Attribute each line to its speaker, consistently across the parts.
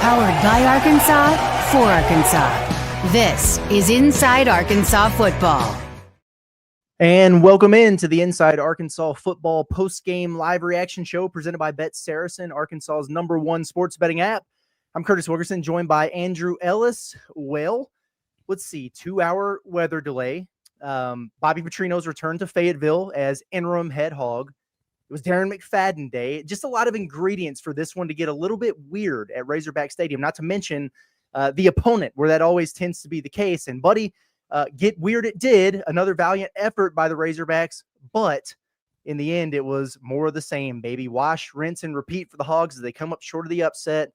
Speaker 1: Powered by Arkansas, for Arkansas. This is Inside Arkansas Football.
Speaker 2: And welcome in to the Inside Arkansas Football post-game live reaction show presented by Saracen, Arkansas's #1 sports betting app. I'm Curtis Wilkerson, joined by Andrew Ellis. Well, let's see, 2-hour weather delay. Bobby Petrino's return to Fayetteville as interim head hog. It was Darren McFadden Day. Just a lot of ingredients for this one to get a little bit weird at Razorback Stadium, not to mention the opponent, where that always tends to be the case. And, buddy, get weird it did. Another valiant effort by the Razorbacks, but in the end, it was more of the same, baby. Wash, rinse, and repeat for the Hogs as they come up short of the upset.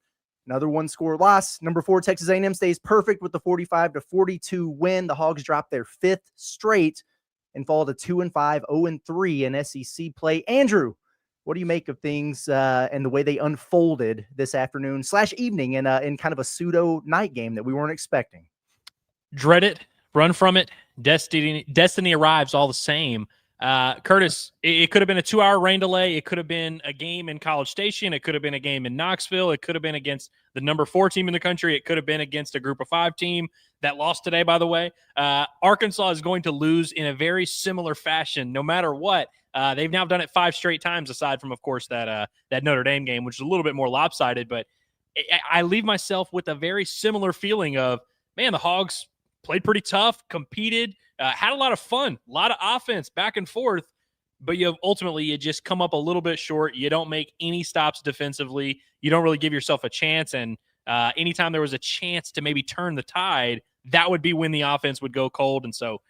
Speaker 2: Another one-score loss. Number 4, Texas A&M stays perfect with the 45-42 win. The Hogs drop their 5th straight and fall to 2-5, 0-3 in SEC play. Andrew, what do you make of things and the way they unfolded this afternoon/evening in kind of a pseudo night game that we weren't expecting?
Speaker 3: Dread it, run from it. Destiny arrives all the same. Curtis, it could have been a 2-hour rain delay. It could have been a game in College Station. It could have been a game in Knoxville. It could have been against the number 4 team in the country. It could have been against a group of 5 team that lost today, by the way. Arkansas is going to lose in a very similar fashion, no matter what. They've now done it 5 straight times, aside from, of course, that Notre Dame game, which is a little bit more lopsided. But I leave myself with a very similar feeling of, man, the Hogs played pretty tough, competed, had a lot of fun, a lot of offense back and forth, but ultimately you just come up a little bit short. You don't make any stops defensively. You don't really give yourself a chance. And anytime there was a chance to maybe turn the tide, that would be when the offense would go cold. And so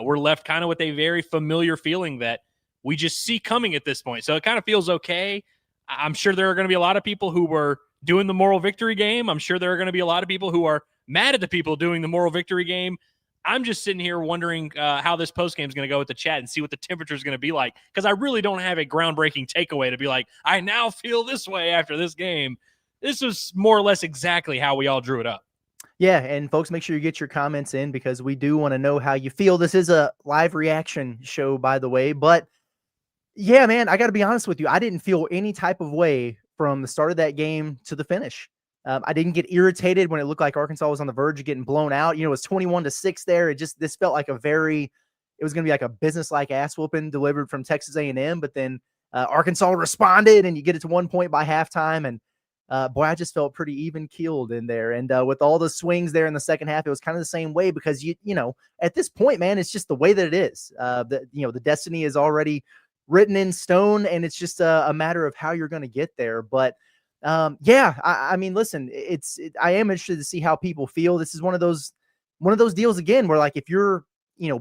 Speaker 3: we're left kind of with a very familiar feeling that we just see coming at this point. So it kind of feels okay. I'm sure there are going to be a lot of people who were doing the moral victory game. I'm sure there are going to be a lot of people who are mad at the people doing the moral victory game. I'm just sitting here wondering how this postgame is going to go with the chat and see what the temperature is going to be like, because I really don't have a groundbreaking takeaway to be like, I now feel this way after this game. This was more or less exactly how we all drew it up.
Speaker 2: Yeah, and folks, make sure you get your comments in because we do want to know how you feel. This is a live reaction show, by the way, but yeah, man, I got to be honest with you. I didn't feel any type of way from the start of that game to the finish. I didn't get irritated when it looked like Arkansas was on the verge of getting blown out. You know, it was 21-6 there. This felt like it was going to be like a business-like ass whooping delivered from Texas A&M, but then Arkansas responded and you get it to 1 point by halftime. And boy, I just felt pretty even keeled in there. And with all the swings there in the second half, it was kind of the same way because you know, at this point, man, it's just the way that it is. The destiny is already written in stone, and it's just a matter of how you're going to get there. But I mean, listen, I am interested to see how people feel. This is one of those deals again, where like, if you're,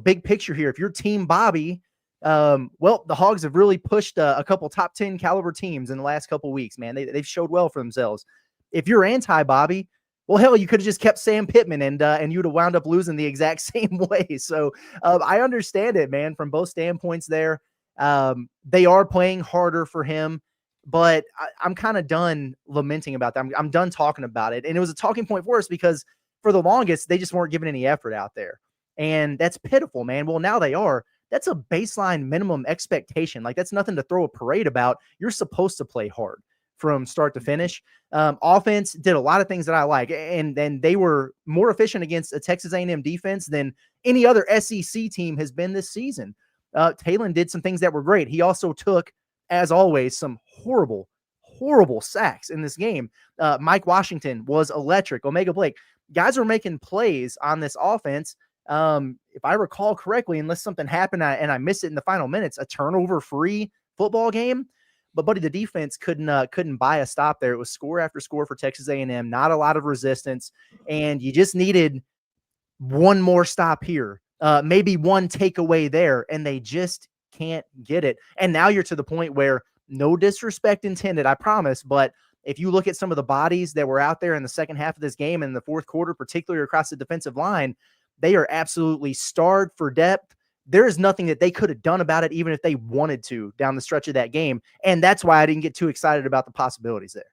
Speaker 2: big picture here, if you're team Bobby, well, the Hogs have really pushed a couple top 10 caliber teams in the last couple weeks, man. They've showed well for themselves. If you're anti Bobby, well, hell, you could have just kept Sam Pittman and you'd have wound up losing the exact same way. So, I understand it, man, from both standpoints there. They are playing harder for him. But I'm kind of done lamenting about that. I'm done talking about it. And it was a talking point for us because for the longest, they just weren't giving any effort out there. And that's pitiful, man. Well, now they are. That's a baseline minimum expectation. Like, that's nothing to throw a parade about. You're supposed to play hard from start to finish. Offense did a lot of things that I like. And then they were more efficient against a Texas A&M defense than any other SEC team has been this season. Talon did some things that were great. He also took, as always, some horrible sacks in this game. Mike Washington was electric. Omega Blake. Guys are making plays on this offense. If I recall correctly, unless something happened and I missed it in the final minutes, a turnover-free football game. But, buddy, the defense couldn't buy a stop there. It was score after score for Texas A&M, not a lot of resistance, and you just needed one more stop here, maybe one takeaway there, and they just can't get it. And now you're to the point where, no disrespect intended, I promise, but if you look at some of the bodies that were out there in the second half of this game in the fourth quarter, particularly across the defensive line, they are absolutely starved for depth. There is nothing that they could have done about it, even if they wanted to, down the stretch of that game. And that's why I didn't get too excited about the possibilities there.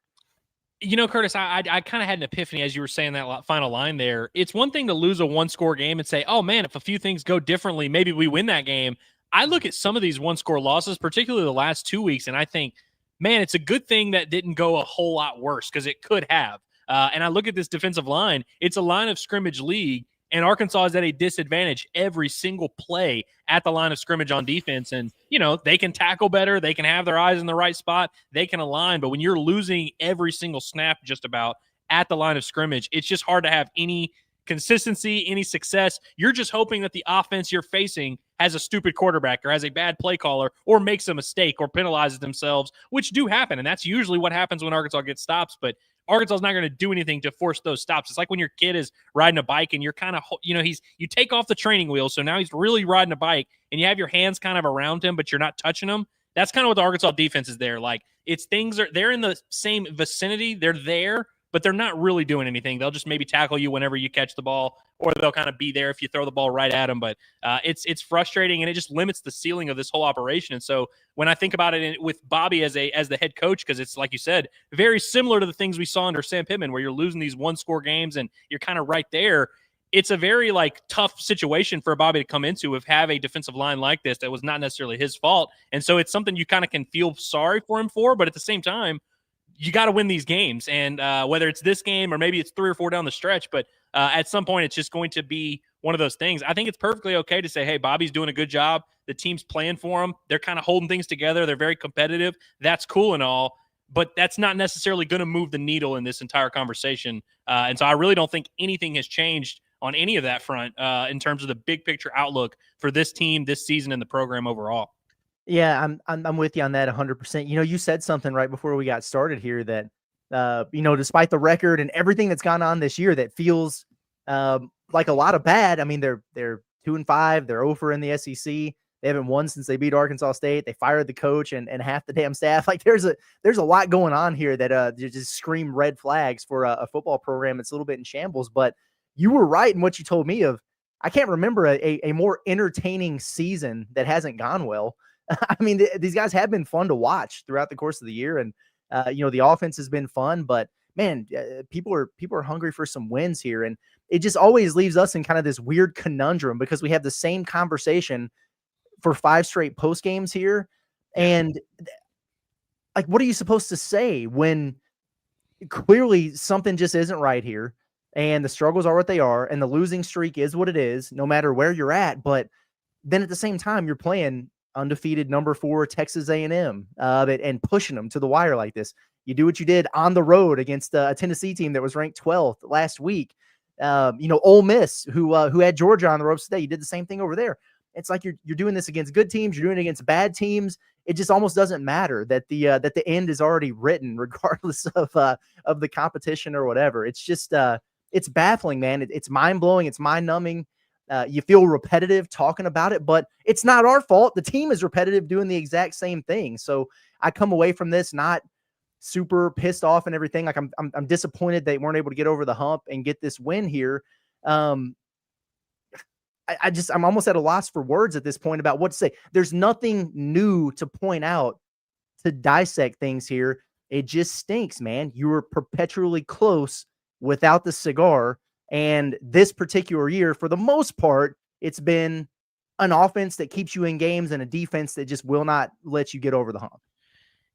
Speaker 3: You know, Curtis, I kind of had an epiphany as you were saying that final line there. It's one thing to lose a one-score game and say, oh, man, if a few things go differently, maybe we win that game. I look at some of these one-score losses, particularly the last 2 weeks, and I think, man, it's a good thing that didn't go a whole lot worse because it could have. And I look at this defensive line. It's a line of scrimmage league, and Arkansas is at a disadvantage every single play at the line of scrimmage on defense. And, they can tackle better. They can have their eyes in the right spot. They can align. But when you're losing every single snap just about at the line of scrimmage, it's just hard to have any consistency, any success. You're just hoping that the offense you're facing has a stupid quarterback or has a bad play caller or makes a mistake or penalizes themselves, which do happen. And that's usually what happens when Arkansas gets stops. But Arkansas is not going to do anything to force those stops. It's like when your kid is riding a bike and you're kind of, you take off the training wheel. So now he's really riding a bike and you have your hands kind of around him, but you're not touching him. That's kind of what the Arkansas defense is there. Like they're in the same vicinity. They're there, but they're not really doing anything. They'll just maybe tackle you whenever you catch the ball, or they'll kind of be there if you throw the ball right at them. But it's frustrating, and it just limits the ceiling of this whole operation. And so when I think about it with Bobby as the head coach, because it's like you said, very similar to the things we saw under Sam Pittman, where you're losing these one-score games and you're kind of right there. It's a very tough situation for Bobby to come into have a defensive line like this that was not necessarily his fault. And so it's something you kind of can feel sorry for him for, but at the same time, you got to win these games. And whether it's this game or maybe it's 3 or 4 down the stretch, but at some point it's just going to be one of those things. I think it's perfectly okay to say, hey, Bobby's doing a good job. The team's playing for him. They're kind of holding things together. They're very competitive. That's cool and all, but that's not necessarily going to move the needle in this entire conversation. And so I really don't think anything has changed on any of that front in terms of the big picture outlook for this team, this season, and the program overall.
Speaker 2: Yeah, I'm with you on that 100%. You said something right before we got started here that, despite the record and everything that's gone on this year, that feels like a lot of bad. I mean, they're 2-5, they're over in the SEC. They haven't won since they beat Arkansas State. They fired the coach and half the damn staff. Like there's a lot going on here that just scream red flags for a football program that's a little bit in shambles. But you were right in what you told me of. I can't remember a more entertaining season that hasn't gone well. I mean, these guys have been fun to watch throughout the course of the year, and the offense has been fun. But man, people are hungry for some wins here, and it just always leaves us in kind of this weird conundrum because we have the same conversation for 5 straight post games here, and like, what are you supposed to say when clearly something just isn't right here, and the struggles are what they are, and the losing streak is what it is, no matter where you're at. But then at the same time, you're playing undefeated number 4 Texas A&M and pushing them to the wire like this. You do what you did on the road against a Tennessee team that was ranked 12th last week. Ole Miss, who had Georgia on the ropes today. You did the same thing over there. It's like you're doing this against good teams. You're doing it against bad teams. It just almost doesn't matter that the end is already written, regardless of the competition or whatever. It's just it's baffling, man. It's mind blowing. It's mind numbing. You feel repetitive talking about it, but it's not our fault. The team is repetitive doing the exact same thing. So I come away from this not super pissed off and everything. Like I'm disappointed they weren't able to get over the hump and get this win here. I'm almost at a loss for words at this point about what to say. There's nothing new to point out to dissect things here. It just stinks, man. You were perpetually close without the cigar. And this particular year, for the most part, it's been an offense that keeps you in games and a defense that just will not let you get over the hump.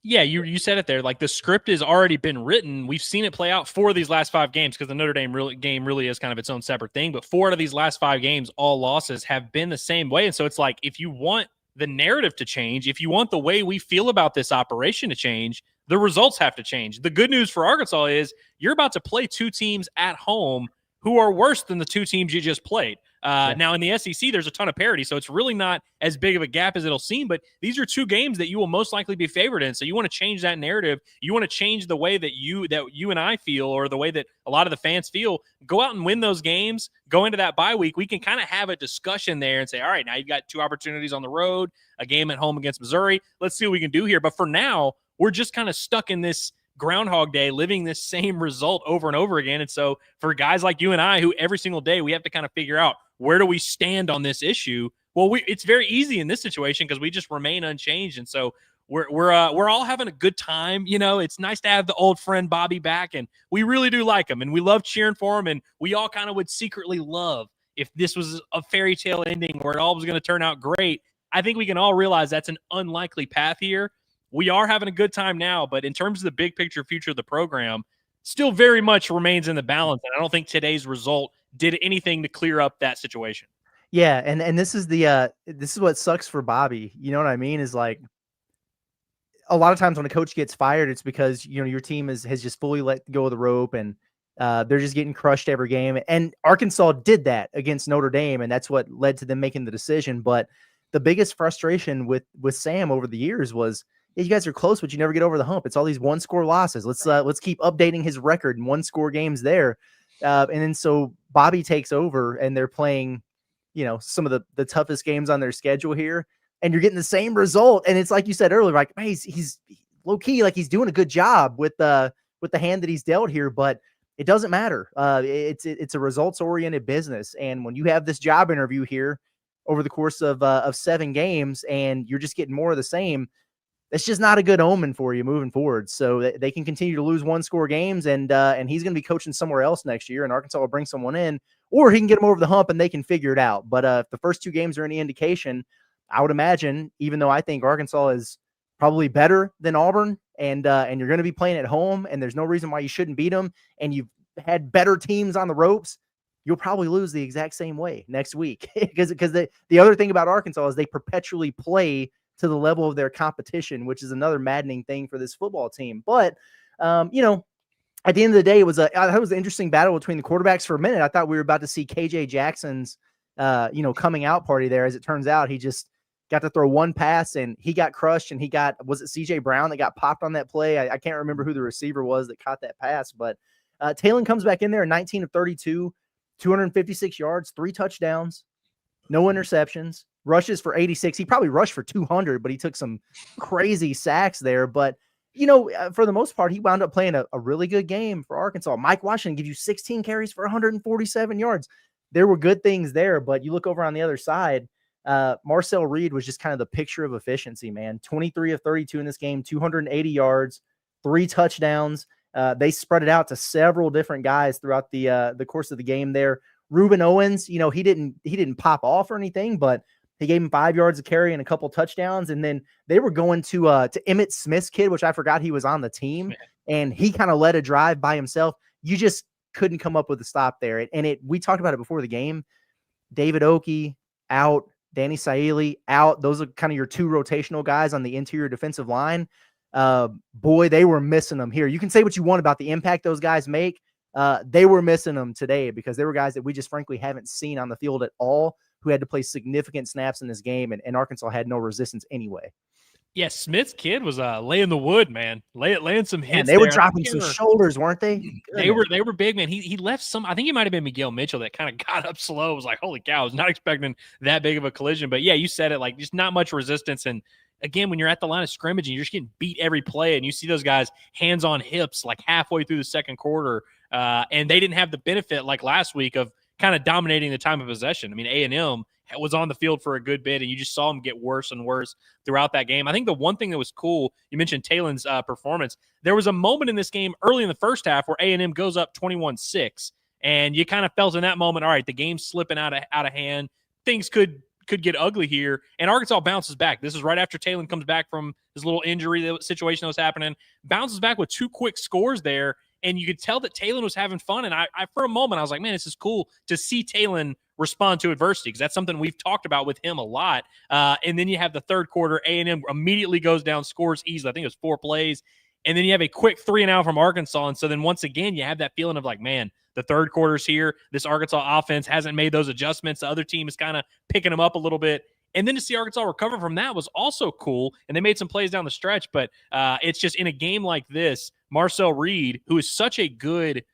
Speaker 3: Yeah, you said it there. Like, the script has already been written. We've seen it play out 4 of these last 5 games, because the Notre Dame game really is kind of its own separate thing. But 4 out of these last 5 games, all losses, have been the same way. And so it's like, if you want the narrative to change, if you want the way we feel about this operation to change, the results have to change. The good news for Arkansas is you're about to play 2 teams at home who are worse than the 2 teams you just played. Now, in the SEC, there's a ton of parity, so it's really not as big of a gap as it'll seem, but these are 2 games that you will most likely be favored in. So you want to change that narrative. You want to change the way that you and I feel, or the way that a lot of the fans feel. Go out and win those games. Go into that bye week. We can kind of have a discussion there and say, all right, now you've got 2 opportunities on the road, a game at home against Missouri. Let's see what we can do here. But for now, we're just kind of stuck in this Groundhog Day, living this same result over and over again. And so for guys like you and I, who every single day we have to kind of figure out, where do we stand on this issue? Well, it's very easy in this situation because we just remain unchanged. And so we're all having a good time. It's nice to have the old friend Bobby back, and we really do like him, and we love cheering for him. And we all kind of would secretly love if this was a fairy tale ending where it all was going to turn out great. I think we can all realize that's an unlikely path here. We are having a good time now, but in terms of the big picture future of the program, still very much remains in the balance. And I don't think today's result did anything to clear up that situation.
Speaker 2: Yeah, and this is this is what sucks for Bobby. You know what I mean? Is like a lot of times when a coach gets fired, it's because your team has just fully let go of the rope and they're just getting crushed every game. And Arkansas did that against Notre Dame, and that's what led to them making the decision. But the biggest frustration with Sam over the years was, hey, you guys are close, but you never get over the hump. It's all these one-score losses. Let's keep updating his record in one-score games there. And then so Bobby takes over, and they're playing, some of the toughest games on their schedule here, and you're getting the same result. And it's like you said earlier, like, man, he's low key, like he's doing a good job with the hand that he's dealt here, but it doesn't matter. It's a results oriented business. And when you have this job interview here over the course of 7 games and you're just getting more of the same, it's just not a good omen for you moving forward. So they can continue to lose 1-score games, and he's going to be coaching somewhere else next year, and Arkansas will bring someone in, or he can get them over the hump and they can figure it out. But if the first 2 games are any indication, I would imagine, even though I think Arkansas is probably better than Auburn, and you're going to be playing at home, and there's no reason why you shouldn't beat them, and you've had better teams on the ropes, you'll probably lose the exact same way next week. because the other thing about Arkansas is they perpetually play to the level of their competition, which is another maddening thing for this football team. But, at the end of the day, I thought it was an interesting battle between the quarterbacks for a minute. I thought we were about to see KJ Jackson's, coming out party there. As it turns out, he just got to throw one pass and he got crushed, and was it CJ Brown that got popped on that play? I can't remember who the receiver was that caught that pass, but Talon comes back in there, 19 of 32, 256 yards, 3 touchdowns, no interceptions, rushes for 86. He probably rushed for 200, but he took some crazy sacks there. But, for the most part, he wound up playing a really good game for Arkansas. Mike Washington gives you 16 carries for 147 yards. There were good things there, but you look over on the other side, Marcel Reed was just kind of the picture of efficiency, man. 23 of 32 in this game, 280 yards, 3 touchdowns. They spread it out to several different guys throughout the course of the game there. Reuben Owens, he didn't pop off or anything, but he gave him 5 yards of carry and a couple touchdowns. And then they were going to Emmitt Smith's kid, which I forgot he was on the team, and he kind of led a drive by himself. You just couldn't come up with a stop there. And we talked about it before the game. David Oki out, Danny Saili out. Those are kind of your 2 rotational guys on the interior defensive line. Boy, they were missing them here. You can say what you want about the impact those guys make. They were missing them today because they were guys that we just frankly haven't seen on the field at all, who had to play significant snaps in this game, and Arkansas had no resistance anyway.
Speaker 3: Yeah, Smith's kid was laying the wood, man. Laying some hits.
Speaker 2: And they were dropping some shoulders, weren't they?
Speaker 3: They were big, man. He left some. I think he might have been Miguel Mitchell that kind of got up slow. I was like, holy cow, I was not expecting that big of a collision. But yeah, you said it, like just not much resistance. And again, when you're at the line of scrimmage and you're just getting beat every play, and you see those guys hands on hips like halfway through the second quarter, and they didn't have the benefit like last week of kind of dominating the time of possession. I mean, A&M was on the field for a good bit, and you just saw them get worse and worse throughout that game. I think the one thing that was cool, you mentioned Talon's performance. There was a moment in this game early in the first half where A&M goes up 21-6, and you kind of felt in that moment, all right, the game's slipping out of hand. Things could get ugly here, and Arkansas bounces back. This is right after Talon comes back from his little injury situation that was happening, bounces back with 2 quick scores there, and you could tell that Talon was having fun. And I for a moment, I was like, man, this is cool to see Talon respond to adversity, because that's something we've talked about with him a lot. And then you have the third quarter, A&M immediately goes down, scores easily. I think it was 4 plays. And then you have a quick 3-and-out from Arkansas. And so then once again, you have that feeling of like, man, the third quarter's here. This Arkansas offense hasn't made those adjustments. The other team is kind of picking them up a little bit. And then to see Arkansas recover from that was also cool. And they made some plays down the stretch. But it's just in a game like this, Marcel Reed, who is such a good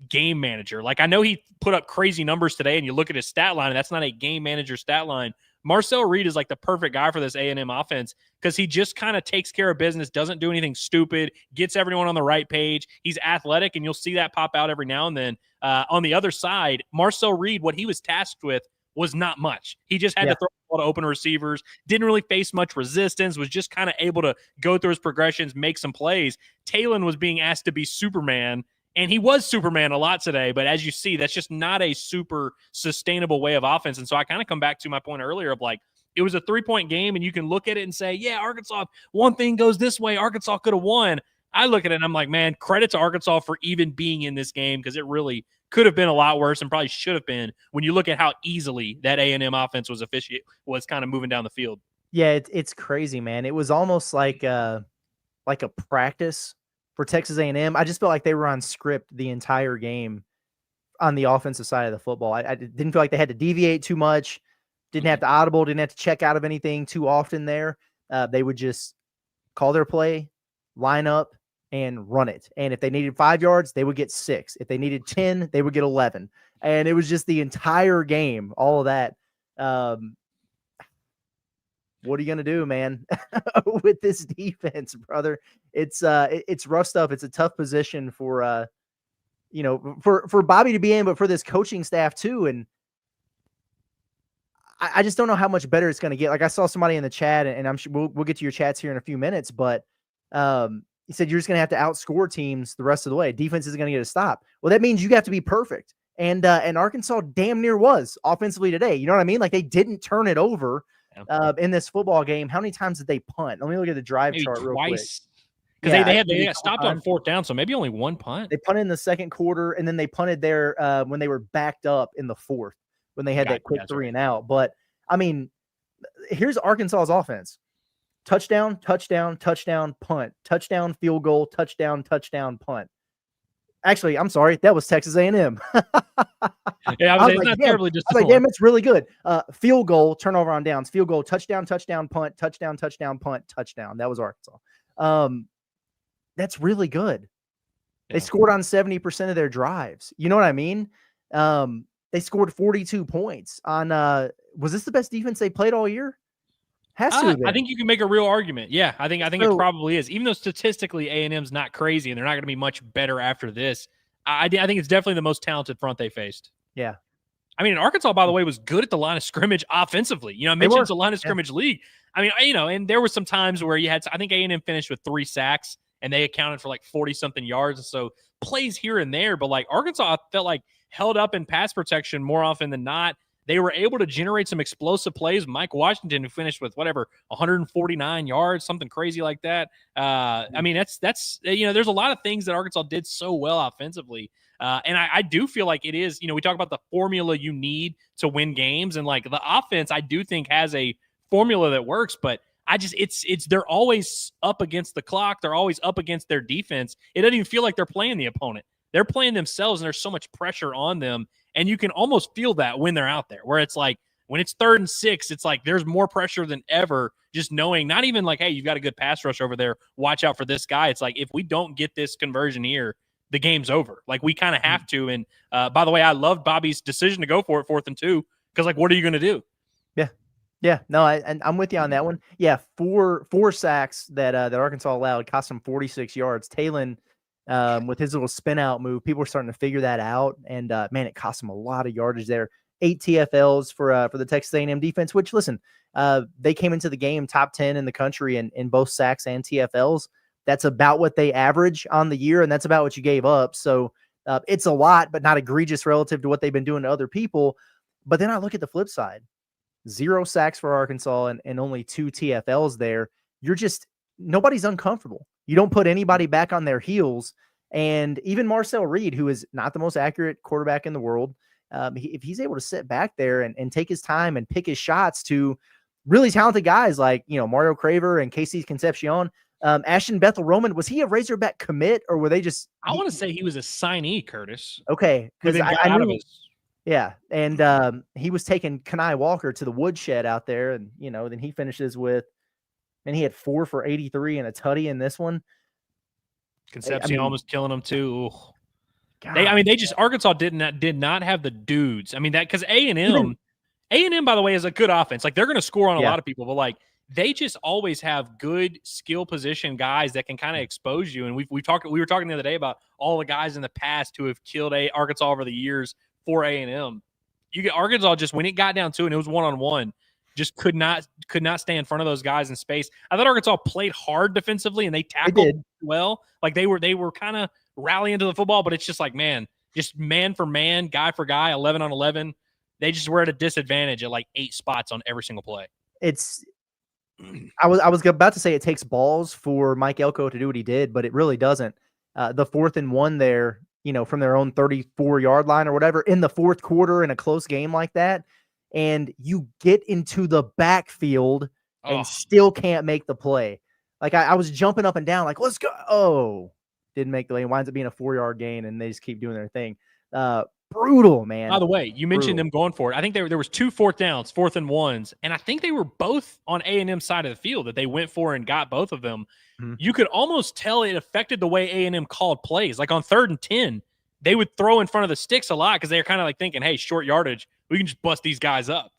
Speaker 3: game manager. Like, I know he put up crazy numbers today, and you look at his stat line, and that's not a game manager stat line. Marcel Reed is like the perfect guy for this A&M offense, because he just kind of takes care of business, doesn't do anything stupid, gets everyone on the right page. He's athletic, and you'll see that pop out every now and then. On the other side, Marcel Reed, what he was tasked with was not much. He just had to throw a lot of open receivers, didn't really face much resistance, was just kind of able to go through his progressions, make some plays. Talon was being asked to be Superman, and he was Superman a lot today, but as you see, that's just not a super sustainable way of offense. And so I kind of come back to my point earlier of like, it was a 3-point game, and you can look at it and say, yeah, Arkansas, one thing goes this way, Arkansas could have won. I look at it and I'm like, man, credit to Arkansas for even being in this game because it really could have been a lot worse and probably should have been when you look at how easily that A&M offense was kind of moving down the field.
Speaker 2: Yeah, it's crazy, man. It was almost like a practice for Texas A&M. I just felt like they were on script the entire game on the offensive side of the football. I didn't feel like they had to deviate too much, didn't have to audible, didn't have to check out of anything too often there. They would just call their play, line up, and run it. And if they needed 5 yards, they would get 6. If they needed 10, they would get 11. And it was just the entire game, all of that. What are you going to do, man, with this defense, brother? It's rough stuff. It's a tough position for, for Bobby to be in, but for this coaching staff too. And I just don't know how much better it's going to get. Like I saw somebody in the chat, and I'm sure we'll get to your chats here in a few minutes, but he said you're just going to have to outscore teams the rest of the way. Defense isn't going to get a stop. Well, that means you have to be perfect. And Arkansas damn near was offensively today. You know what I mean? Like they didn't turn it over in this football game. How many times did they punt? Let me look at the drive
Speaker 3: maybe
Speaker 2: chart real quick.
Speaker 3: Because they got stopped on 4th down, so maybe only 1 punt.
Speaker 2: They punted in the second quarter, and then they punted there when they were backed up in the 4th, when they had that quick 3 and out. But, I mean, here's Arkansas's offense. Touchdown, touchdown, touchdown, punt. Touchdown, field goal, touchdown, touchdown, punt. Actually, I'm sorry. That was Texas A&M.
Speaker 3: Yeah, I was like, not terribly just.
Speaker 2: I was like, damn, it's really good. Field goal, turnover on downs. Field goal, touchdown, touchdown, punt, touchdown, touchdown, punt, touchdown. That was Arkansas. That's really good. Yeah. They scored on 70% of their drives. You know what I mean? They scored 42 points on. Was this the best defense they played all year? Has to have been.
Speaker 3: I think you can make a real argument. Yeah, I think it probably is. Even though statistically A&M's not crazy and they're not going to be much better after this, I think it's definitely the most talented front they faced.
Speaker 2: Yeah.
Speaker 3: I mean, Arkansas, by the way, was good at the line of scrimmage offensively. You know, I mentioned it's a line of scrimmage league. I mean, and there were some times where you had, I think A&M finished with 3 sacks and they accounted for like 40-something yards. And so plays here and there, but like Arkansas, I felt like held up in pass protection more often than not. They were able to generate some explosive plays. Mike Washington, who finished with 149 yards, something crazy like that. I mean, that's there's a lot of things that Arkansas did so well offensively. And I do feel like it is, we talk about the formula you need to win games. And like the offense, I do think has a formula that works, but they're always up against the clock. They're always up against their defense. It doesn't even feel like they're playing the opponent. They're playing themselves, and there's so much pressure on them. And you can almost feel that when they're out there, where it's like when it's 3rd and 6, it's like there's more pressure than ever, just knowing, not even like, hey, you've got a good pass rush over there, watch out for this guy. It's like, if we don't get this conversion here, the game's over. Like, we kind of have to. And by the way, I loved Bobby's decision to go for it 4th and 2, because like, what are you going to do?
Speaker 2: Yeah, no, I'm with you on that one. Yeah, four sacks that Arkansas allowed cost them 46 yards. Talon, with his little spin out move, people were starting to figure that out, and man, it cost them a lot of yardage there. 8 TFLs for the Texas A&M defense. Which, listen, they came into the game top 10 in the country in both sacks and TFLs. That's about what they average on the year, and that's about what you gave up. So it's a lot, but not egregious relative to what they've been doing to other people. But then I look at the flip side. 0 sacks for Arkansas and only 2 TFLs there. Nobody's uncomfortable. You don't put anybody back on their heels. And even Marcel Reed, who is not the most accurate quarterback in the world, if he's able to sit back there and take his time and pick his shots to really talented guys like, Mario Craver and Casey Concepcion, Ashton Bethel-Roman, was he a Razorback commit, or were they just...
Speaker 3: I want to say he was a signee, Curtis.
Speaker 2: Okay. Because I knew... Yeah, and he was taking Kenai Walker to the woodshed out there, and then he finishes with, and he had 4 for 83 and a tutty in this one.
Speaker 3: Concepcion almost killing them too. Arkansas did not have the dudes. I mean, that because A&M, by the way, is a good offense. Like, they're going to score on a lot of people, but like they just always have good skill position guys that can kind of expose you. And we were talking the other day about all the guys in the past who have killed Arkansas over the years. For A&M, you get Arkansas just when it got down to it, and it was 1-on-1, just could not stay in front of those guys in space. I thought Arkansas played hard defensively and they tackled well. Like they were kind of rallying to the football, but it's just like, man, just man for man, guy for guy, 11 on 11. They just were at a disadvantage at like 8 spots on every single play.
Speaker 2: I was about to say it takes balls for Mike Elko to do what he did, but it really doesn't. The 4th and 1 there, from their own 34-yard line or whatever in the fourth quarter in a close game like that, and you get into the backfield and still can't make the play. Like I was jumping up and down, like, let's go. Oh, didn't make the lane. Winds up being a 4-yard gain, and they just keep doing their thing. Brutal, man.
Speaker 3: By the way, you mentioned them going for it. I think there was 2 4th downs, 4th and 1s, and I think they were both on A&M side of the field that they went for and got both of them. Mm-hmm. You could almost tell it affected the way A&M called plays. Like on 3rd and 10, they would throw in front of the sticks a lot because they were kind of like thinking, hey, short yardage, we can just bust these guys up.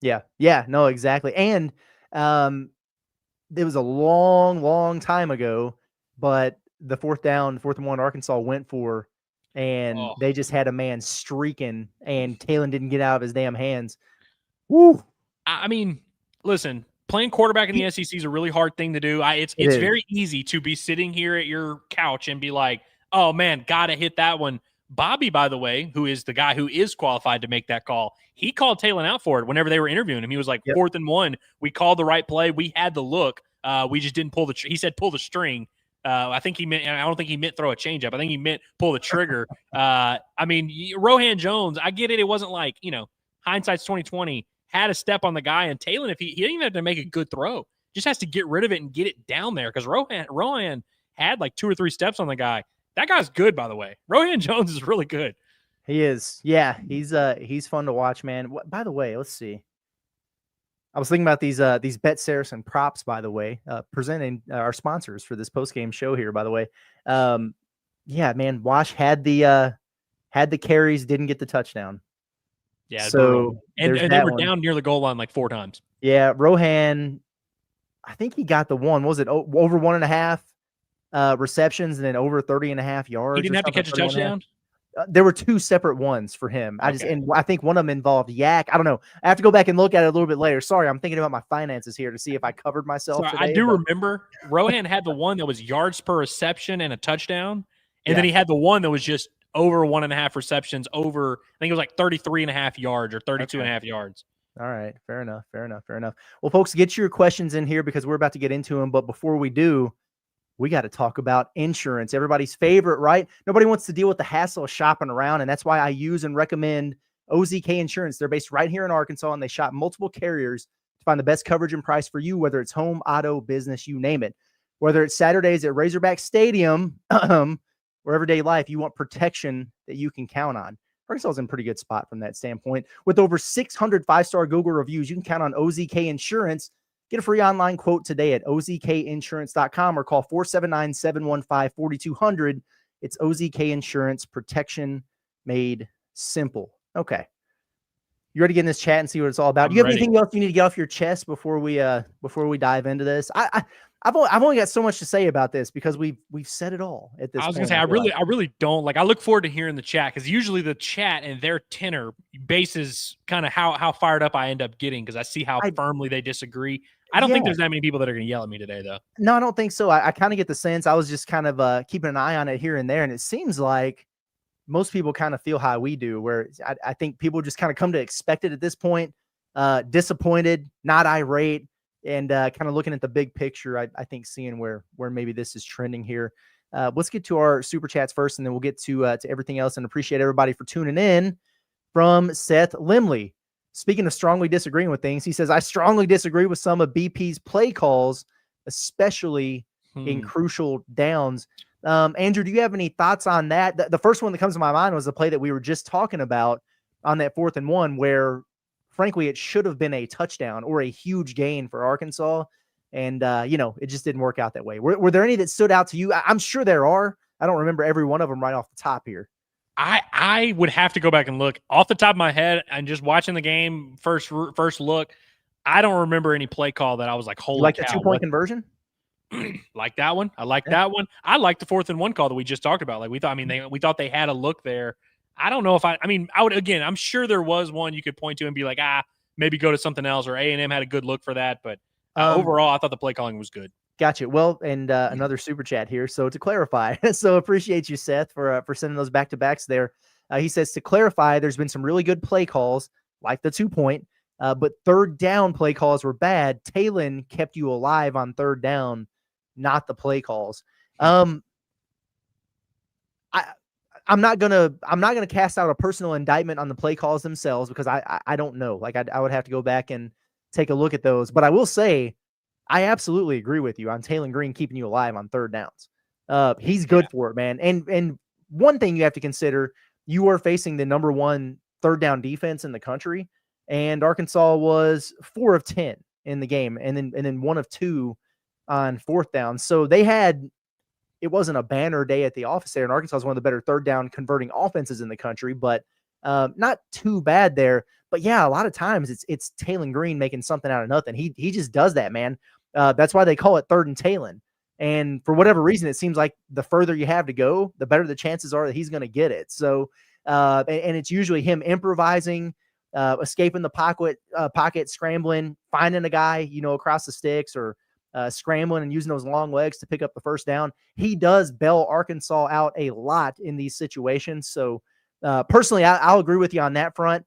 Speaker 2: Yeah, no, exactly. And it was a long, long time ago, but the 4th down, 4th and 1 Arkansas went for, and they just had a man streaking, and Talon didn't get out of his damn hands. Woo!
Speaker 3: I mean, listen, playing quarterback in the SEC is a really hard thing to do. It's very easy to be sitting here at your couch and be like, oh, man, got to hit that one. Bobby, by the way, who is the guy who is qualified to make that call, he called Talon out for it whenever they were interviewing him. He was like, 4th and 1, we called the right play. We had the look. We just didn't pull he said pull the string. I think he meant, I don't think he meant throw a changeup. I think he meant pull the trigger. I mean, Rohan Jones, I get it. It wasn't like, hindsight's 2020, had a step on the guy, and Talon, if he didn't even have to make a good throw, just has to get rid of it and get it down there, because Rohan had like 2 or 3 steps on the guy. That guy's good, by the way. Rohan Jones is really good.
Speaker 2: He is. Yeah, he's fun to watch, man. By the way, let's see. I was thinking about these Bet Saracen props, by the way, presenting our sponsors for this post-game show here, by the way. Yeah, man, Wash had the carries, didn't get the touchdown.
Speaker 3: Yeah, so and they were down near the goal line like 4 times.
Speaker 2: Yeah, Rohan, I think he got the one. Was it over 1.5 receptions and then over 30.5 yards?
Speaker 3: He didn't have to catch a touchdown?
Speaker 2: There were 2 separate ones for him. I think one of them involved Yak. I don't know. I have to go back and look at it a little bit later. Sorry, I'm thinking about my finances here to see if I covered myself.
Speaker 3: So I do remember Rohan had the one that was yards per reception and a touchdown, and then he had the one that was just over 1.5 receptions, over, I think it was like 33.5 yards or 32.5 yards.
Speaker 2: All right, fair enough. Well, folks, get your questions in here because we're about to get into them. But before we do, we got to talk about insurance. Everybody's favorite, right? Nobody wants to deal with the hassle of shopping around, and that's why I use and recommend OZK Insurance. They're based right here in Arkansas, and they shop multiple carriers to find the best coverage and price for you, whether it's home, auto, business, you name it. Whether it's Saturdays at Razorback Stadium or everyday life, you want protection that you can count on. Arkansas is in a pretty good spot from that standpoint. With over 600 5-star Google reviews, you can count on OZK Insurance. Get a free online quote today at ozkinsurance.com or call 479-715-4200. It's OZK Insurance, protection made simple. Okay. You ready to get in this chat and see what it's all about? Do you have anything else you need to get off your chest before we dive into this? I've only got so much to say about this because we've said it all at this point.
Speaker 3: I was going to say, I really don't. Like, I look forward to hearing the chat because usually the chat and their tenor bases kind of how fired up I end up getting because I see how firmly they disagree. I don't think there's that many people that are going to yell at me today, though.
Speaker 2: No, I don't think so. I kind of get the sense. I was just kind of keeping an eye on it here and there, and it seems like most people kind of feel how we do, where I think people just kind of come to expect it at this point, disappointed, not irate, and kind of looking at the big picture, I think seeing where maybe this is trending here. Let's get to our super chats first, and then we'll get to everything else, and appreciate everybody for tuning in. From Seth Limley. Speaking of strongly disagreeing with things, he says, I strongly disagree with some of BP's play calls, especially in crucial downs. Andrew, do you have any thoughts on that? The first one that comes to my mind was the play that we were just talking about on that 4th and 1, where frankly, it should have been a touchdown or a huge gain for Arkansas. And, it just didn't work out that way. Were there any that stood out to you? I'm sure there are. I don't remember every one of them right off the top here.
Speaker 3: I would have to go back and look off the top of my head and just watching the game first look. I don't remember any play call that I was like, holy cow.
Speaker 2: The 2-point conversion?
Speaker 3: Like that one. I like that one. I like the 4th and 1 call that we just talked about. Like we thought they had a look there. I don't know if I would, again, I'm sure there was one you could point to and be like, maybe go to something else, or A&M had a good look for that. But overall, I thought the play calling was good.
Speaker 2: Gotcha. Well, and another super chat here. So to clarify, so appreciate you, Seth, for sending those back-to-backs there. He says, to clarify, there's been some really good play calls, like the 2-point. But third down play calls were bad. Talon kept you alive on third down, not the play calls. I'm not gonna cast out a personal indictment on the play calls themselves because I don't know. Like I would have to go back and take a look at those. But I will say I absolutely agree with you on Talon Green keeping you alive on third downs. He's good for it, man. And one thing you have to consider, you are facing the number 1 third down defense in the country, and Arkansas was 4 of 10 in the game, and then 1 of 2 on fourth down. So it wasn't a banner day at the office there, and Arkansas is one of the better third down converting offenses in the country, but not too bad there. But yeah, a lot of times it's Talon Green making something out of nothing. He just does that, man. That's why they call it third and Talon. And for whatever reason, it seems like the further you have to go, the better the chances are that he's going to get it. So, and it's usually him improvising, escaping the pocket, scrambling, finding a guy, across the sticks, or scrambling and using those long legs to pick up the first down. He does bail Arkansas out a lot in these situations. So personally, I'll agree with you on that front.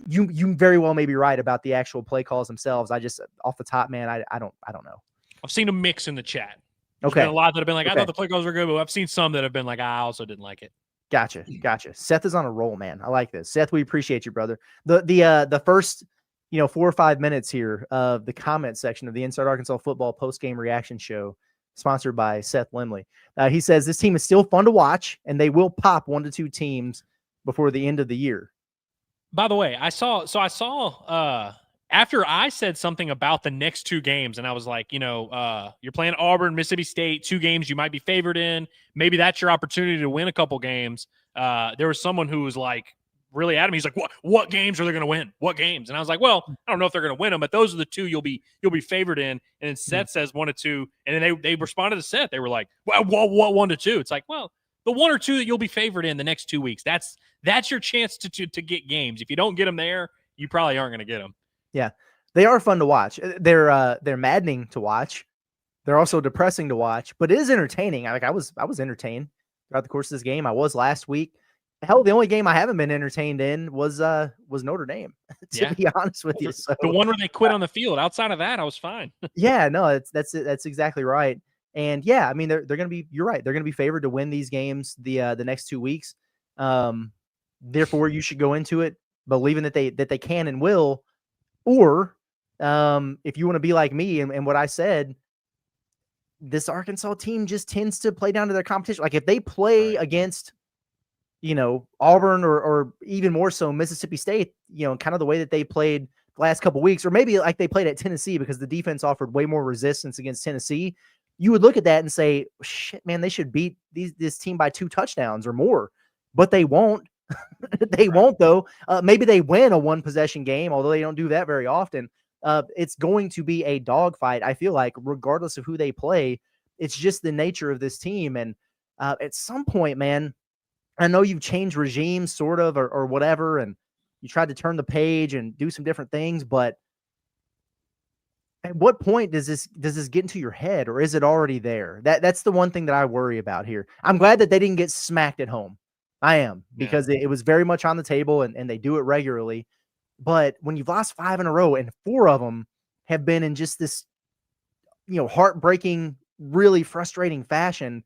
Speaker 2: You very well may be right about the actual play calls themselves. I just, off the top, man, I don't know.
Speaker 3: I've seen a mix in the chat. There's
Speaker 2: Okay.
Speaker 3: been a lot that have been like, I thought the play calls were good, but I've seen some that have been like, I also didn't like it.
Speaker 2: Gotcha. Seth is on a roll, man. I like this. Seth, we appreciate you, brother. The first 4 or 5 minutes here of the comment section of the Inside Arkansas Football post-game reaction show, sponsored by Seth Limley. He says this team is still fun to watch, and they will pop 1 to 2 teams before the end of the year.
Speaker 3: By the way, I saw after I said something about the next 2 games, and I was like, you're playing Auburn, Mississippi State, 2 games you might be favored in. Maybe that's your opportunity to win a couple games. There was someone who was like really adamant. He's like, what games are they going to win? What games? And I was like, well, I don't know if they're going to win them, but those are the 2 you'll be favored in. And then Seth says 1 to 2, and then they responded to Seth. They were like, well, what 1 to 2? It's like, well, the 1 or 2 that you'll be favored in the next 2 weeks. That's your chance to get games. If you don't get them there, you probably aren't going to get them.
Speaker 2: Yeah, they are fun to watch. They're maddening to watch. They're also depressing to watch, but it is entertaining. I was entertained throughout the course of this game. I was last week. Hell, the only game I haven't been entertained in was Notre Dame, to be honest with you. So
Speaker 3: the one where they quit on the field. Outside of that, I was fine.
Speaker 2: Yeah, no, that's exactly right. And yeah, I mean they're gonna be. You're right. They're gonna be favored to win these games the next 2 weeks. Therefore, you should go into it believing that they can and will. Or if you want to be like me and what I said, this Arkansas team just tends to play down to their competition. Like if they play against, Auburn or even more so Mississippi State, kind of the way that they played the last couple of weeks, or maybe like they played at Tennessee because the defense offered way more resistance against Tennessee, you would look at that and say, shit, man, they should beat this team by 2 touchdowns or more, but they won't. They won't, though. Maybe they win a 1-possession game, although they don't do that very often. It's going to be a dogfight, I feel like, regardless of who they play. It's just the nature of this team. And at some point, man, I know you've changed regimes sort of or whatever, and you tried to turn the page and do some different things, but at what point does this get into your head, or is it already there? That's the one thing that I worry about here. I'm glad that they didn't get smacked at home. I am, because it was very much on the table and they do it regularly. But when you've lost 5 in a row and 4 of them have been in just this, heartbreaking, really frustrating fashion,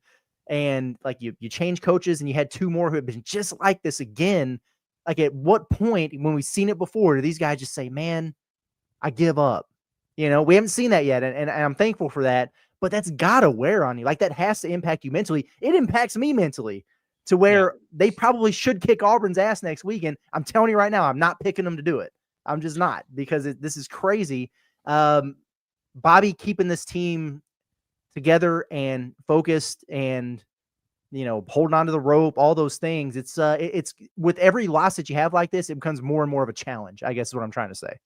Speaker 2: and like you change coaches and you had 2 more who have been just like this again, like at what point when we've seen it before, do these guys just say, man, I give up? We haven't seen that yet. And I'm thankful for that, but that's got to wear on you. Like that has to impact you mentally. It impacts me mentally. To where they probably should kick Auburn's ass next weekend. I'm telling you right now, I'm not picking them to do it. I'm just not, because this is crazy. Bobby keeping this team together and focused and, holding on to the rope, all those things. It's with every loss that you have like this, it becomes more and more of a challenge, I guess is what I'm trying to say.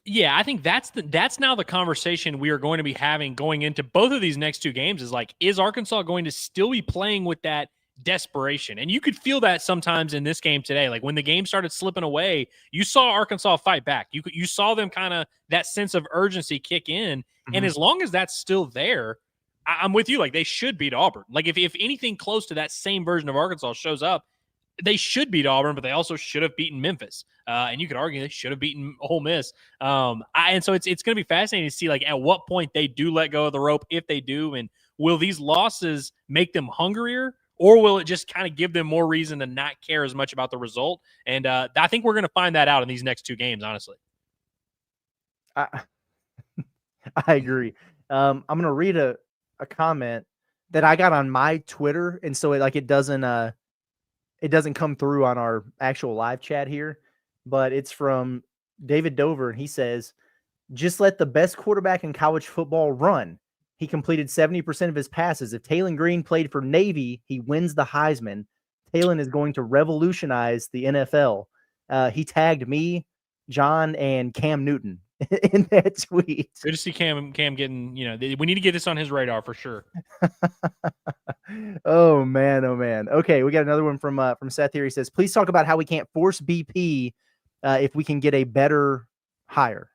Speaker 3: Yeah, I think that's now the conversation we are going to be having going into both of these next 2 games is like, is Arkansas going to still be playing with that desperation? And you could feel that sometimes in this game today. Like when the game started slipping away, you saw Arkansas fight back. You saw them kind of that sense of urgency kick in. Mm-hmm. And as long as that's still there, I'm with you. Like they should beat Auburn. Like if anything close to that same version of Arkansas shows up, they should beat Auburn, but they also should have beaten Memphis. And you could argue they should have beaten Ole Miss. And so it's going to be fascinating to see like at what point they do let go of the rope, if they do, and will these losses make them hungrier, or will it just kind of give them more reason to not care as much about the result? And I think we're going to find that out in these next 2 games, honestly.
Speaker 2: I agree. I'm going to read a comment that I got on my Twitter, and so it doesn't come through on our actual live chat here, but it's from David Dover, and he says, "Just let the best quarterback in college football run. He completed 70% of his passes. If Taylon Green played for Navy, he wins the Heisman. Taylon is going to revolutionize the NFL." He tagged me, John, and Cam Newton in that tweet.
Speaker 3: Good to see Cam getting, we need to get this on his radar for sure.
Speaker 2: Oh man. Okay, we got another one from Seth here. He says, "Please talk about how we can't force BP if we can get a better hire."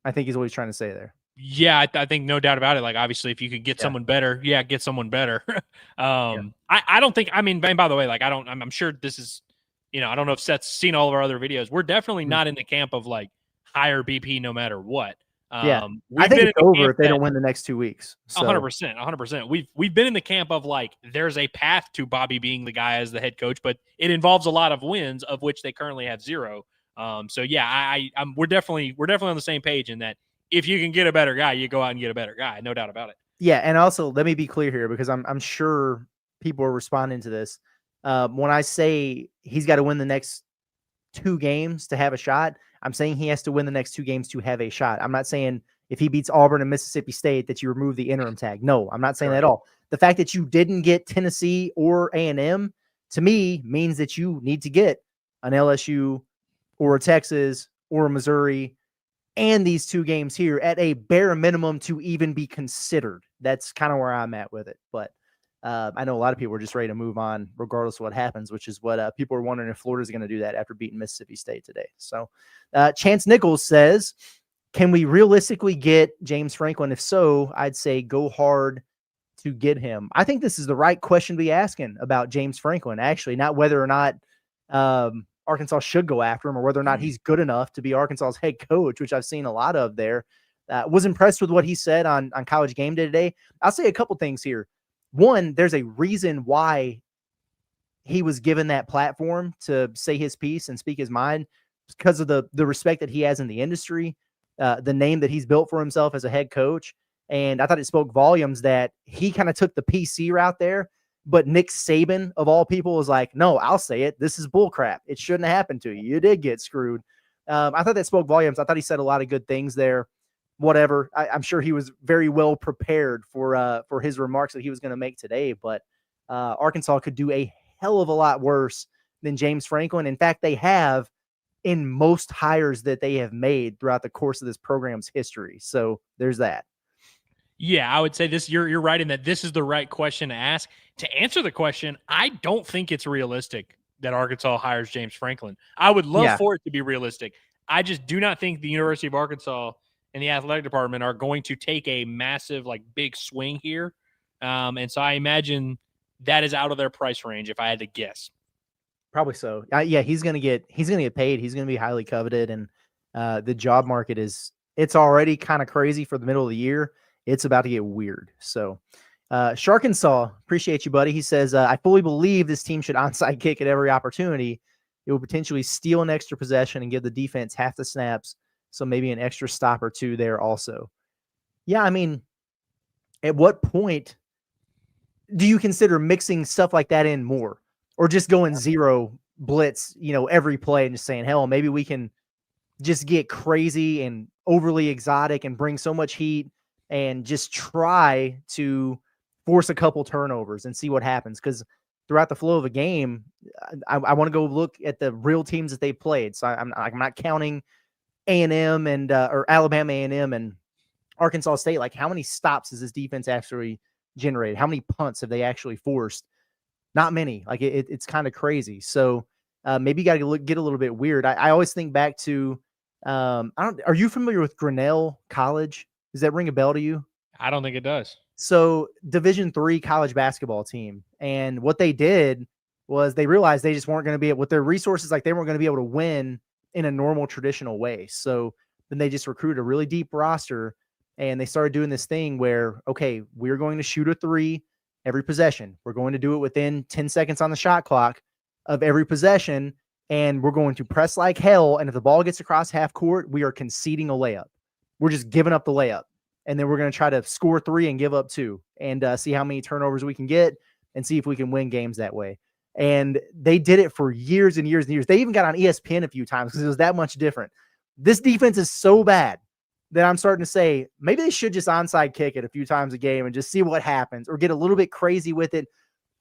Speaker 2: I think he's what he's trying to say there.
Speaker 3: Yeah, I think no doubt about it. Like, obviously, if you could get someone better, get someone better. I don't think, and by the way, like, I'm sure this is, I don't know if Seth's seen all of our other videos. We're definitely not in the camp of like hire BP no matter what.
Speaker 2: I think it's over if they don't win the next 2 weeks.
Speaker 3: 100%. We've been in the camp of like, there's a path to Bobby being the guy as the head coach, but it involves a lot of wins, of which they currently have 0. So yeah, we're definitely on the same page in that. If you can get a better guy, you go out and get a better guy. No doubt about it.
Speaker 2: Yeah, and also let me be clear here, because I'm sure people are responding to this. When I say he's got to win the next 2 games to have a shot, I'm saying he has to win the next 2 games to have a shot. I'm not saying if he beats Auburn and Mississippi State that you remove the interim tag. No, I'm not saying that at all. The fact that you didn't get Tennessee or A&M, to me, means that you need to get an LSU or a Texas or a Missouri and these 2 games here at a bare minimum to even be considered. That's kind of where I'm at with it. But I know a lot of people are just ready to move on regardless of what happens, which is what people are wondering if Florida's going to do that after beating Mississippi State today. So Chance Nichols says, "Can we realistically get James Franklin? If so, I'd say go hard to get him." I think this is the right question to be asking about James Franklin, actually, not whether or not Arkansas should go after him or whether or not he's good enough to be Arkansas's head coach, which I've seen a lot of there. Was impressed with what he said on College Game Day today. I'll say a couple things here. One, there's a reason why he was given that platform to say his piece and speak his mind, because of the respect that he has in the industry, the name that he's built for himself as a head coach. And I thought it spoke volumes that he kind of took the PC route there. But Nick Saban, of all people, was like, "No, I'll say it. This is bullcrap. It shouldn't have happened to you. You did get screwed." I thought that spoke volumes. I thought he said a lot of good things there. Whatever. I'm sure he was very well prepared for his remarks that he was going to make today. But Arkansas could do a hell of a lot worse than James Franklin. In fact, they have in most hires that they have made throughout the course of this program's history. So there's that.
Speaker 3: Yeah, I would say this. You're right in that this is the right question to ask. To answer the question, I don't think it's realistic that Arkansas hires James Franklin. I would love for it to be realistic. I just do not think the University of Arkansas and the athletic department are going to take a massive, like, big swing here. And so I imagine that is out of their price range, if I had to guess.
Speaker 2: Probably so. Yeah, he's gonna get paid. He's gonna be highly coveted, and the job market it's already kind of crazy for the middle of the year. It's about to get weird. So Sharkensaw, appreciate you, buddy. He says, "I fully believe this team should onside kick at every opportunity. It will potentially steal an extra possession and give the defense half the snaps. So maybe an extra stop or 2 there also." Yeah, I mean, at what point do you consider mixing stuff like that in more, or just going 0 blitz, every play and just saying, hell, maybe we can just get crazy and overly exotic and bring so much heat and just try to force a couple turnovers and see what happens. Because throughout the flow of a game, I want to go look at the real teams that they played. So I'm not counting A&M or Alabama A&M and Arkansas State. Like, how many stops has this defense actually generated? How many punts have they actually forced? Not many. Like, it's kind of crazy. So maybe you got to get a little bit weird. I always think back to are you familiar with Grinnell College? Does that ring a bell to you?
Speaker 3: I don't think it does.
Speaker 2: So Division III college basketball team. And what they did was they realized they just weren't going to be able, with their resources, like they weren't going to be able to win in a normal traditional way. So then they just recruited a really deep roster, and they started doing this thing where, okay, we're going to shoot a 3 every possession. We're going to do it within 10 seconds on the shot clock of every possession, and we're going to press like hell. And if the ball gets across half court, we are conceding a layup. We're just giving up the layup. And then we're going to try to score 3 and give up 2 and see how many turnovers we can get and see if we can win games that way. And they did it for years and years and years. They even got on ESPN a few times because it was that much different. This defense is so bad that I'm starting to say maybe they should just onside kick it a few times a game and just see what happens, or get a little bit crazy with it,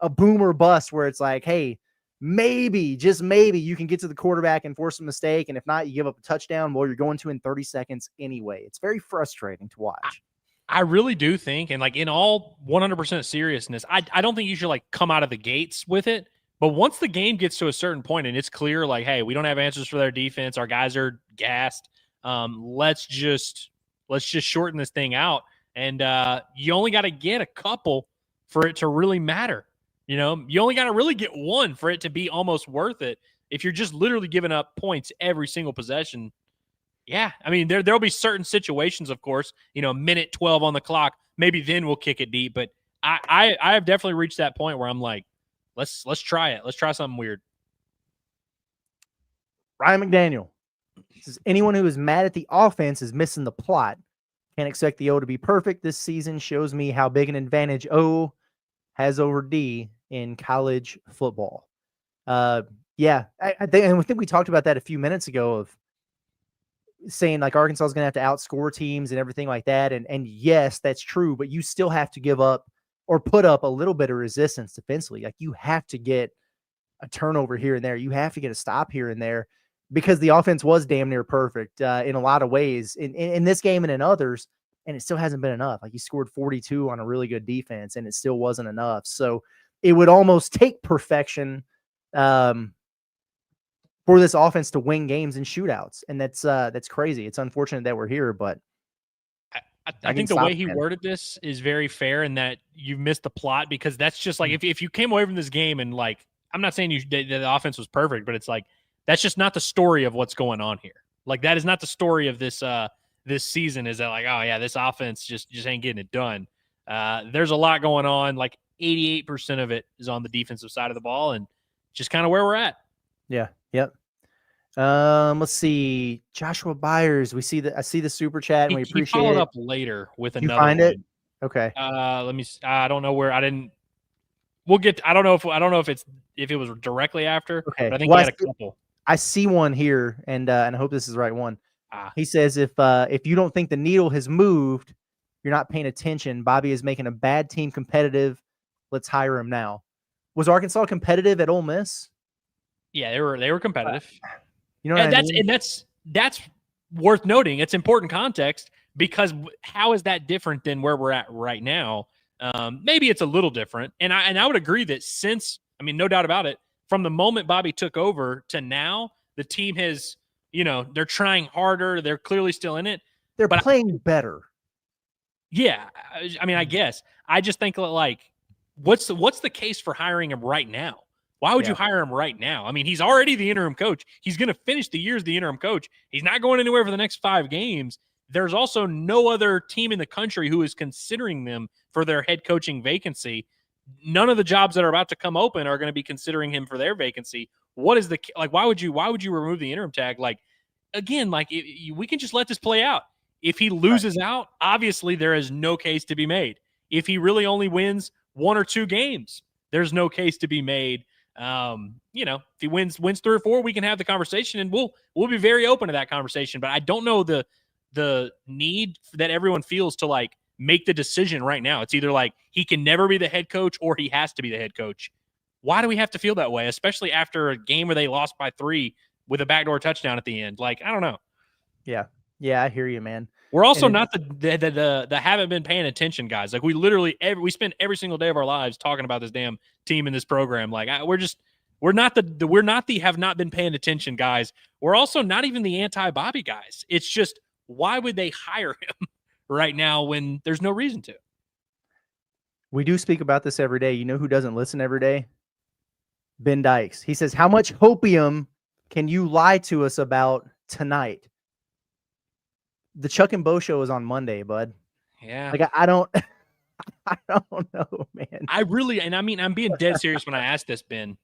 Speaker 2: a boom or bust where it's like, hey, maybe, just maybe you can get to the quarterback and force a mistake. And if not, you give up a touchdown. Well, you're going to in 30 seconds anyway. It's very frustrating to watch.
Speaker 3: I really do think, and like in all 100% seriousness, I don't think you should like come out of the gates with it. But once the game gets to a certain point and it's clear, like, hey, we don't have answers for their defense, our guys are gassed. Let's just shorten this thing out. And you only got to get a couple for it to really matter. You know, you only got to really get one for it to be almost worth it. If you're just literally giving up points every single possession, yeah. I mean, there'll be certain situations, of course, you know, minute 12 on the clock, maybe then we'll kick it deep. But I have definitely reached that point where I'm like, let's try it. Let's try something weird.
Speaker 2: Ryan McDaniel says, anyone who is mad at the offense is missing the plot. Can't expect the O to be perfect. This season shows me how big an advantage O has over D in college football. Yeah, I think we talked about that a few minutes ago, of saying like Arkansas is going to have to outscore teams and everything like that. And yes, that's true, but you still have to give up or put up a little bit of resistance defensively. Like you have to get a turnover here and there. You have to get a stop here and there, because the offense was damn near perfect in a lot of ways in this game and in others. And it still hasn't been enough. Like you scored 42 on a really good defense and it still wasn't enough. So it would almost take perfection for this offense to win games and shootouts. And that's crazy. It's unfortunate that we're here, but
Speaker 3: I think the way he worded this is very fair, in that you've missed the plot, because that's just like, if you came away from this game and like, I'm not saying the offense was perfect, but it's like, that's just not the story of what's going on here. Like that is not the story of this, this season, is that like, oh yeah, this offense just ain't getting it done. There's a lot going on. Like 88% of it is on the defensive side of the ball, and just kind of where we're at.
Speaker 2: Yeah. Yep. Let's see. Joshua Byers. I see the super chat and we appreciate it.
Speaker 3: He followed up later with another.
Speaker 2: You find it? Okay.
Speaker 3: Let me. I don't know where. I didn't. We'll get. I don't know if it was directly after.
Speaker 2: Okay.
Speaker 3: But I think he had a couple.
Speaker 2: I see one here, and I hope this is the right one. He says, if you don't think the needle has moved, you're not paying attention. Bobby is making a bad team competitive. Let's hire him now. Was Arkansas competitive at Ole Miss?
Speaker 3: Yeah, they were competitive.
Speaker 2: You know what I mean?
Speaker 3: And that's worth noting. It's important context, because how is that different than where we're at right now? Maybe it's a little different. And I would agree that no doubt about it, from the moment Bobby took over to now, the team has, they're trying harder. They're clearly still in it.
Speaker 2: They're playing better.
Speaker 3: Yeah. I guess. I just think like, what's the case for hiring him right now? Why would you hire him right now? I mean, he's already the interim coach. He's going to finish the year as the interim coach. He's not going anywhere for the next 5 games. There's also no other team in the country who is considering them for their head coaching vacancy. None of the jobs that are about to come open are going to be considering him for their vacancy. What is why would you remove the interim tag? Like, again, like we can just let this play out. If he loses out, obviously there is no case to be made. If he really only wins 1 or 2 games, there's no case to be made. If he wins 3 or 4, we can have the conversation, and we'll be very open to that conversation. But I don't know the need that everyone feels to like make the decision right now. It's either like he can never be the head coach or he has to be the head coach. Why do we have to feel that way, especially after a game where they lost by 3 with a backdoor touchdown at the end? Like, I don't know.
Speaker 2: Yeah, I hear you, man.
Speaker 3: We're also not the haven't been paying attention guys. Like we literally we spend every single day of our lives talking about this damn team in this program. Like we're not the have not been paying attention guys. We're also not even the anti-Bobby guys. It's just, why would they hire him right now when there's no reason to?
Speaker 2: We do speak about this every day. You know who doesn't listen every day? Ben Dykes. He says, how much hopium can you lie to us about tonight? The Chuck and Bo show is on Monday, bud.
Speaker 3: Yeah.
Speaker 2: Like, I don't, I don't know, man.
Speaker 3: I'm being dead serious when I ask this, Ben.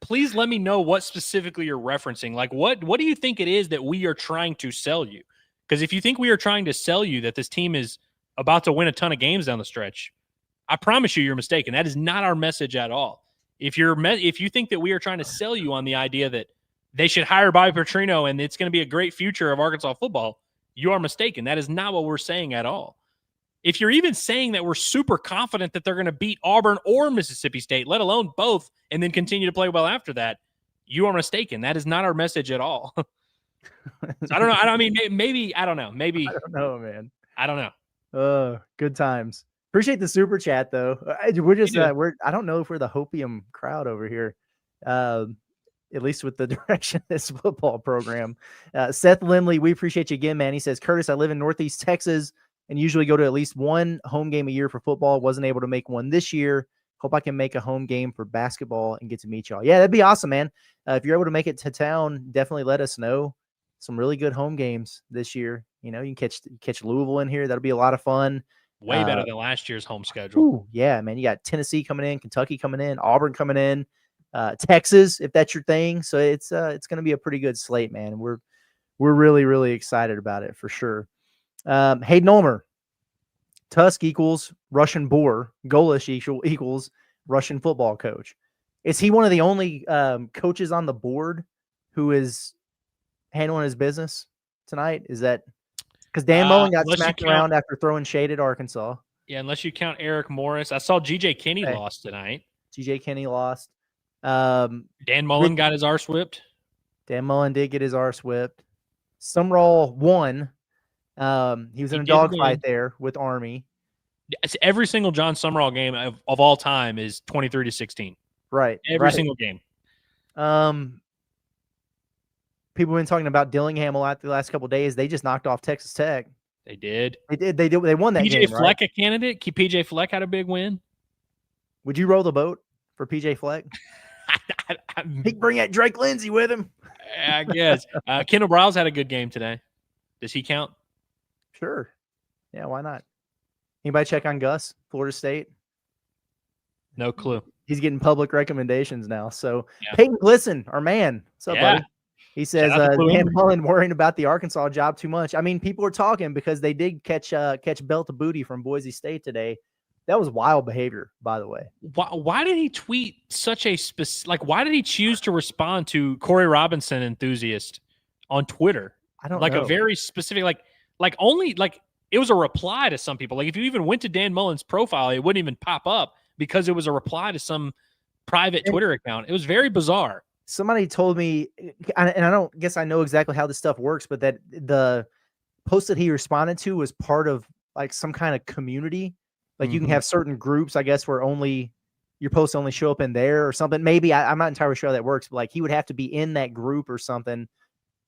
Speaker 3: Please let me know what specifically you're referencing. Like, what do you think it is that we are trying to sell you? Because if you think we are trying to sell you that this team is about to win a ton of games down the stretch, I promise you're mistaken. That is not our message at all. If you think that we are trying to sell you on the idea that they should hire Bobby Petrino and it's going to be a great future of Arkansas football, you are mistaken. That is not what we're saying at all. If you're even saying that we're super confident that they're going to beat Auburn or Mississippi State, let alone both, and then continue to play well after that, you are mistaken. That is not our message at all. So I don't know. Maybe I don't know. Maybe
Speaker 2: I don't know, man.
Speaker 3: I don't know.
Speaker 2: Good times. Appreciate the super chat though. We're just I don't know if we're the hopium crowd over here. At least with the direction of this football program. Seth Limley, we appreciate you again, man. He says, Curtis, I live in Northeast Texas and usually go to at least one home game a year for football. Wasn't able to make one this year. Hope I can make a home game for basketball and get to meet y'all. Yeah, that'd be awesome, man. If you're able to make it to town, definitely let us know. Some really good home games this year. You know, you can catch Louisville in here. That'll be a lot of fun.
Speaker 3: Way better than last year's home schedule.
Speaker 2: Ooh, yeah, man. You got Tennessee coming in, Kentucky coming in, Auburn coming in, Texas, if that's your thing. So it's going to be a pretty good slate, man. We're really, really excited about it for sure. Hayden Ulmer, Tusk equals Russian boar, Golish equals Russian football coach. Is he one of the only coaches on the board who is handling his business tonight? Is that because Dan Mullen got smacked around after throwing shade at Arkansas?
Speaker 3: Yeah, unless you count Eric Morris. I saw G.J. Kinney lost tonight.
Speaker 2: G.J. Kinney lost.
Speaker 3: Dan Mullen got his arse whipped.
Speaker 2: Dan Mullen did get his arse whipped. Sumrall won. He was in a dogfight there with Army.
Speaker 3: It's every single John Sumrall game of all time is 23-16.
Speaker 2: Right.
Speaker 3: Every single game.
Speaker 2: People have been talking about Dillingham a lot the last couple of days. They just knocked off Texas Tech.
Speaker 3: They did.
Speaker 2: They won that game,
Speaker 3: PJ Fleck, a candidate. PJ Fleck had a big win.
Speaker 2: Would you roll the boat for PJ Fleck? He'd bring out Drake Lindsay with him.
Speaker 3: I guess. Kendall Briles had a good game today. Does he count?
Speaker 2: Sure. Yeah, why not? Anybody check on Gus, Florida State?
Speaker 3: No clue.
Speaker 2: He's getting public recommendations now. So Peyton Glisson, our man. What's up, buddy? He says, Dan Mullen worrying about the Arkansas job too much. I mean, people are talking because they did catch belt to booty from Boise State today. That was wild behavior, by the way.
Speaker 3: Why did he tweet such a specific? Like, why did he choose to respond to Corey Robinson enthusiast on Twitter?
Speaker 2: I don't know.
Speaker 3: A very specific, it was a reply to some people. Like, if you even went to Dan Mullen's profile, it wouldn't even pop up because it was a reply to some private Twitter account. It was very bizarre.
Speaker 2: Somebody told me, and I don't guess I know exactly how this stuff works, but that the post that he responded to was part of like some kind of community. Like you can have certain groups, I guess, where your posts only show up in there or something. Maybe I'm not entirely sure how that works, but like he would have to be in that group or something,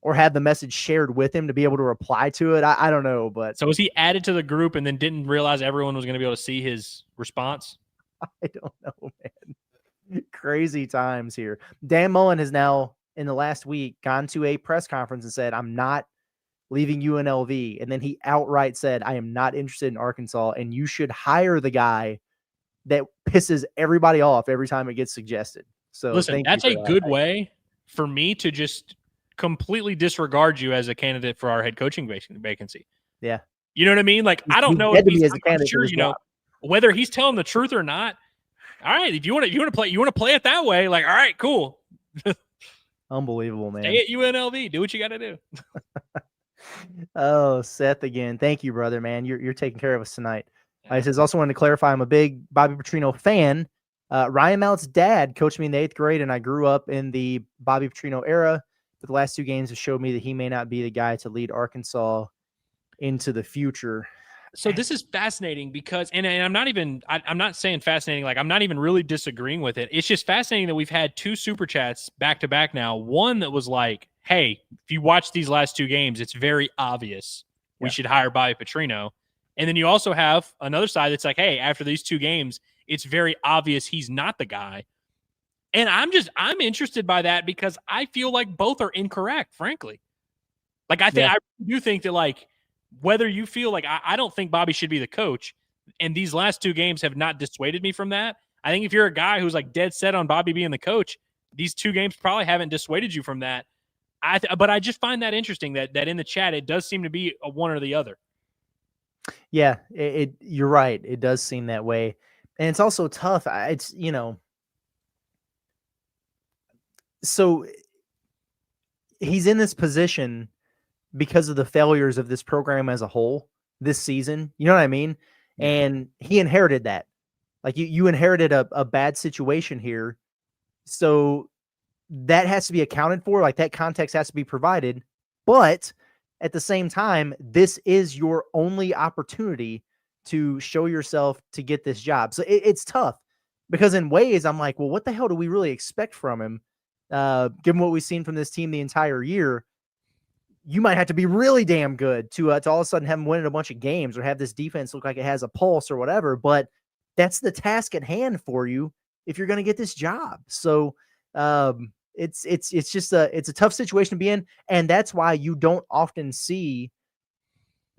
Speaker 2: or have the message shared with him to be able to reply to it. I don't know, but
Speaker 3: so was he added to the group and then didn't realize everyone was going to be able to see his response?
Speaker 2: I don't know, man. Crazy times here. Dan Mullen has now, in the last week, gone to a press conference and said, I'm not leaving UNLV. And then he outright said, I am not interested in Arkansas, and you should hire the guy that pisses everybody off every time it gets suggested. So
Speaker 3: listen, that's a good way for me to just completely disregard you as a candidate for our head coaching vacancy.
Speaker 2: Yeah.
Speaker 3: You know what I mean? Like, I don't know if he's sure, whether he's telling the truth or not. All right, if you want to play it that way, like, all right, cool.
Speaker 2: Unbelievable, man.
Speaker 3: Stay at UNLV. Do what you got to do.
Speaker 2: Oh, Seth again. Thank you, brother, man. You're taking care of us tonight. I says also wanted to clarify, I'm a big Bobby Petrino fan. Ryan Mount's dad coached me in the 8th grade, and I grew up in the Bobby Petrino era. But the last 2 games have showed me that he may not be the guy to lead Arkansas into the future.
Speaker 3: So this is fascinating because, and I'm not saying fascinating, like I'm not even really disagreeing with it. It's just fascinating that we've had 2 super chats back to back now. One that was like, hey, if you watch these last 2 games, it's very obvious we should hire Bobby Petrino. And then you also have another side that's like, hey, after these 2 games, it's very obvious he's not the guy. And I'm interested by that because I feel like both are incorrect, frankly. Like, I do think that, like, whether you feel like I don't think Bobby should be the coach, and these last 2 games have not dissuaded me from that. I think if you're a guy who's like dead set on Bobby being the coach, these 2 games probably haven't dissuaded you from that. But I just find that interesting that in the chat it does seem to be a one or the other.
Speaker 2: Yeah, you're right. It does seem that way, and it's also tough. It's so he's in this position because of the failures of this program as a whole this season. You know what I mean?
Speaker 3: Yeah.
Speaker 2: And he inherited that. Like you inherited a bad situation here. So that has to be accounted for. Like that context has to be provided. But at the same time, this is your only opportunity to show yourself to get this job. So it's tough because in ways I'm like, well, what the hell do we really expect from him? Given what we've seen from this team the entire year, you might have to be really damn good to all of a sudden have him winning a bunch of games or have this defense look like it has a pulse or whatever. But that's the task at hand for you if you're going to get this job. So it's just it's a tough situation to be in, and that's why you don't often see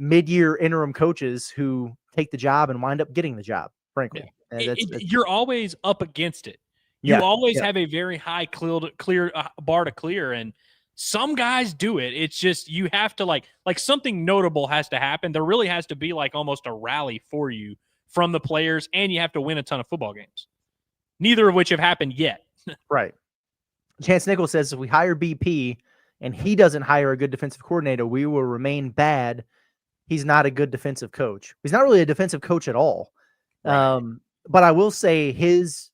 Speaker 2: mid-year interim coaches who take the job and wind up getting the job. Frankly,
Speaker 3: yeah. You're always up against it. You always have a very high clear bar to clear, and some guys do it. It's just you have to like something notable has to happen. There really has to be like almost a rally for you from the players, and you have to win a ton of football games. Neither of which have happened yet.
Speaker 2: Right. Chance Nichols says if we hire BP and he doesn't hire a good defensive coordinator, we will remain bad. He's not a good defensive coach. He's not really a defensive coach at all. Right. But I will say his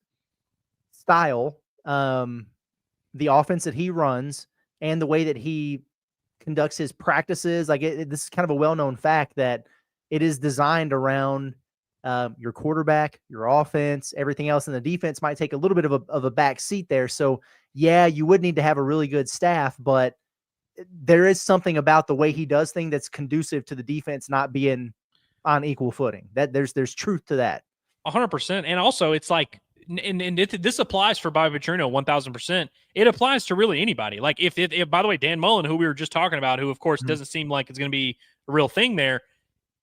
Speaker 2: style, the offense that he runs, and the way that he conducts his practices, like this is kind of a well-known fact that it is designed around your quarterback, your offense, everything else, and the defense might take a little bit of a back seat there. So yeah, you would need to have a really good staff, but there is something about the way he does things that's conducive to the defense not being on equal footing. That there's truth to that.
Speaker 3: 100%. And also it's like, and this applies for Bobby Petrino 1000%. It applies to really anybody. Like if by the way, Dan Mullen, who we were just talking about, who of course doesn't seem like it's going to be a real thing there.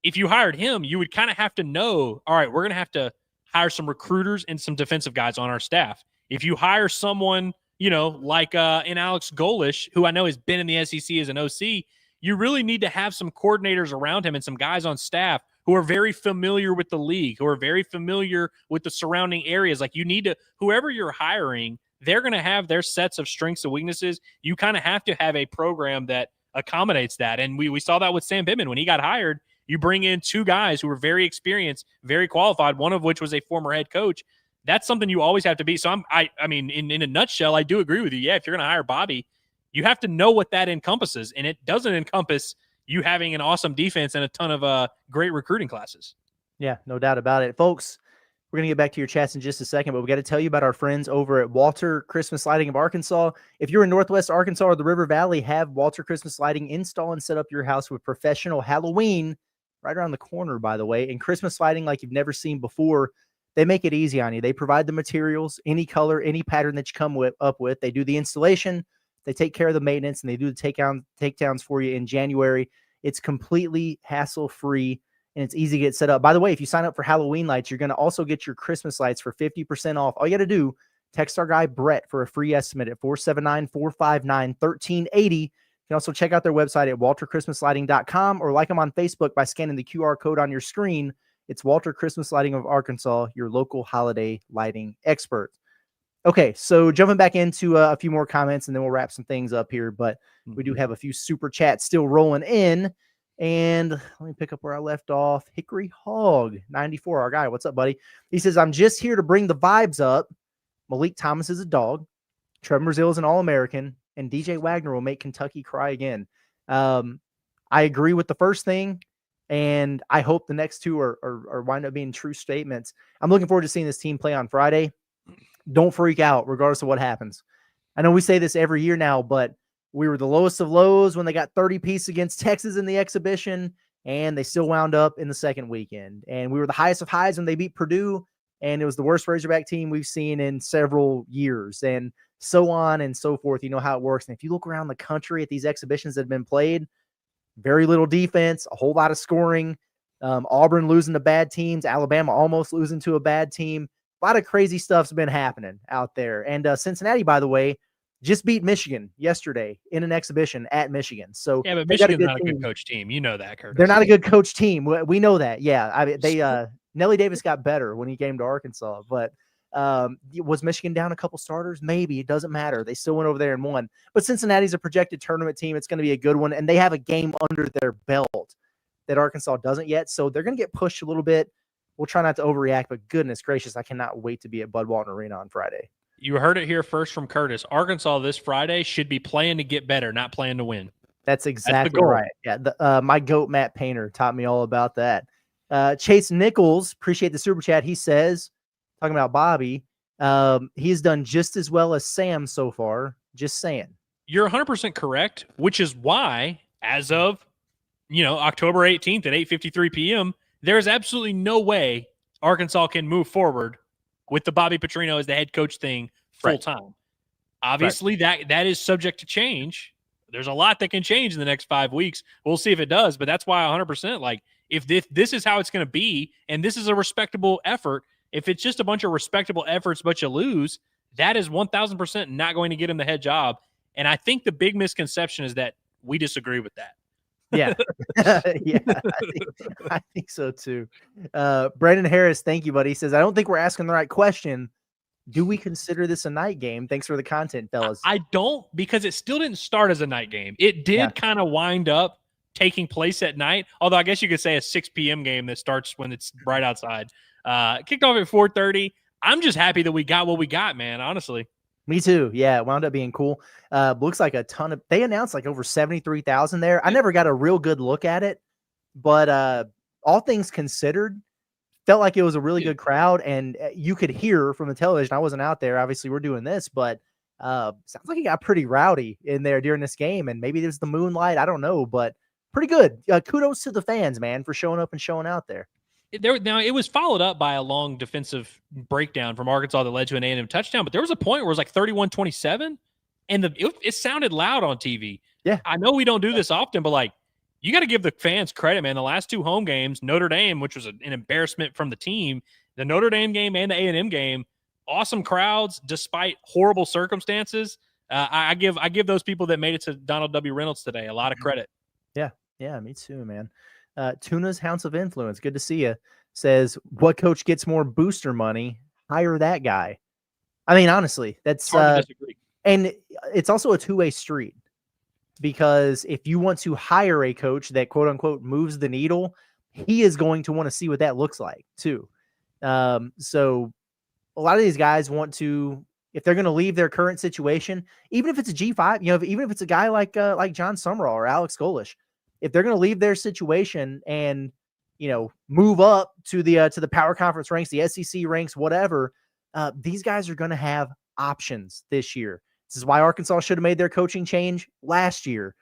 Speaker 3: If you hired him, you would kind of have to know, all right, we're going to have to hire some recruiters and some defensive guys on our staff. If you hire someone, like an Alex Golish, who I know has been in the SEC as an OC, you really need to have some coordinators around him and some guys on staff who are very familiar with the league, who are very familiar with the surrounding areas. Like you need to, whoever you're hiring, they're going to have their sets of strengths and weaknesses. You kind of have to have a program that accommodates that. And we saw that with Sam Pittman when he got hired. You bring in 2 guys who were very experienced, very qualified, one of which was a former head coach. That's something you always have to be. So I mean, in a nutshell, I do agree with you. Yeah, if you're going to hire Bobby, you have to know what that encompasses. And it doesn't encompass you having an awesome defense and a ton of great recruiting classes.
Speaker 2: Yeah, no doubt about it. Folks, we're going to get back to your chats in just a second, but we got to tell you about our friends over at Walter Christmas Lighting of Arkansas. If you're in Northwest Arkansas or the River Valley, have Walter Christmas Lighting install and set up your house with professional Halloween right around the corner, by the way, and Christmas lighting like you've never seen before. They make it easy on you. They provide the materials, any color, any pattern that you come up with. They do the installation. They take care of the maintenance, and they do the takedowns for you in January. It's completely hassle-free, and it's easy to get set up. By the way, if you sign up for Halloween lights, you're going to also get your Christmas lights for 50% off. All you got to do, text our guy Brett for a free estimate at 479-459-1380. You can also check out their website at walterchristmaslighting.com or like them on Facebook by scanning the QR code on your screen. It's Walter Christmas Lighting of Arkansas, your local holiday lighting expert. Okay, so jumping back into a few more comments, and then we'll wrap some things up here. But we do have a few super chats still rolling in. And let me pick up where I left off. Hickory Hog 94, our guy. What's up, buddy? He says, I'm just here to bring the vibes up. Malik Thomas is a dog. Trevor Brazil is an All-American. And DJ Wagner will make Kentucky cry again. I agree with the first thing. And I hope the next two are wind up being true statements. I'm looking forward to seeing this team play on Friday. Don't freak out, regardless of what happens. I know we say this every year now, but we were the lowest of lows when they got 30 piece against Texas in the exhibition, and they still wound up in the second weekend. And we were the highest of highs when they beat Purdue, and it was the worst Razorback team we've seen in several years, and so on and so forth. You know how it works. And if you look around the country at these exhibitions that have been played, very little defense, a whole lot of scoring. Auburn losing to bad teams, Alabama almost losing to a bad team. A lot of crazy stuff's been happening out there. And Cincinnati, by the way, just beat Michigan yesterday in an exhibition at Michigan. So
Speaker 3: yeah, but Michigan's not a good coach team. You know that, Curtis.
Speaker 2: They're not a good coach team. We know that. Yeah, I mean, Nelly Davis got better when he came to Arkansas, but was Michigan down a couple starters? Maybe. It doesn't matter. They still went over there and won. But Cincinnati's a projected tournament team. It's going to be a good one, and they have a game under their belt that Arkansas doesn't yet, so they're going to get pushed a little bit. We'll try not to overreact, but goodness gracious, I cannot wait to be at Bud Walton Arena on Friday.
Speaker 3: You heard it here first from Curtis. Arkansas this Friday should be playing to get better, not playing to win.
Speaker 2: That's exactly right. Yeah, my GOAT, Matt Painter, taught me all about that. Chase Nichols, appreciate the super chat. He says, talking about Bobby, he's done just as well as Sam so far. Just saying.
Speaker 3: You're 100% correct, which is why, as of October 18th at 8:53 p.m., there's absolutely no way Arkansas can move forward with the Bobby Petrino as the head coach thing full time. Obviously, that is subject to change. There's a lot that can change in the next 5 weeks. We'll see if it does, but that's why 100%, like, if this is how it's going to be, and this is a respectable effort, if it's just a bunch of respectable efforts but you lose, that is 1,000% not going to get him the head job. And I think the big misconception is that we disagree with that.
Speaker 2: Yeah. Yeah, I think so too. Brandon Harris, thank you, buddy. He says, I don't think we're asking the right question. Do we consider this a night game? Thanks for the content, fellas.
Speaker 3: I don't, because it still didn't start as a night game. It did kind of wind up taking place at night, although I guess you could say a 6 p.m. game that starts when it's bright outside. Kicked off at 4:30. I'm just happy that we got what we got, man, honestly.
Speaker 2: Me too. Yeah, it wound up being cool. Looks like a ton of – they announced like over 73,000 there. I never got a real good look at it, but all things considered, felt like it was a really good crowd, and you could hear from the television. I wasn't out there. Obviously, we're doing this, but sounds like it got pretty rowdy in there during this game, and maybe there's the moonlight. I don't know, but pretty good. Kudos to the fans, man, for showing up and showing out there.
Speaker 3: Now, it was followed up by a long defensive breakdown from Arkansas that led to an A&M touchdown, but there was a point where it was like 31-27, and it sounded loud on TV.
Speaker 2: Yeah.
Speaker 3: I know we don't do this often, but like, you got to give the fans credit, man. The last two home games, Notre Dame, which was an embarrassment from the team, the Notre Dame game and the A&M game, awesome crowds despite horrible circumstances. I give those people that made it to Donald W. Reynolds today a lot of credit.
Speaker 2: Yeah, me too, man. Tuna's Hounds of Influence, good to see you, says, what coach gets more booster money? Hire that guy. I mean, honestly, that's
Speaker 3: hard to disagree.
Speaker 2: And it's also a two-way street, because if you want to hire a coach that quote unquote moves the needle, he is going to want to see what that looks like too. So a lot of these guys want to, if they're going to leave their current situation, even if it's a G5, even if it's a guy like John Summerall or Alex Golish, if they're going to leave their situation and, move up to the power conference ranks, the SEC ranks, whatever, these guys are going to have options this year. This is why Arkansas should have made their coaching change last year,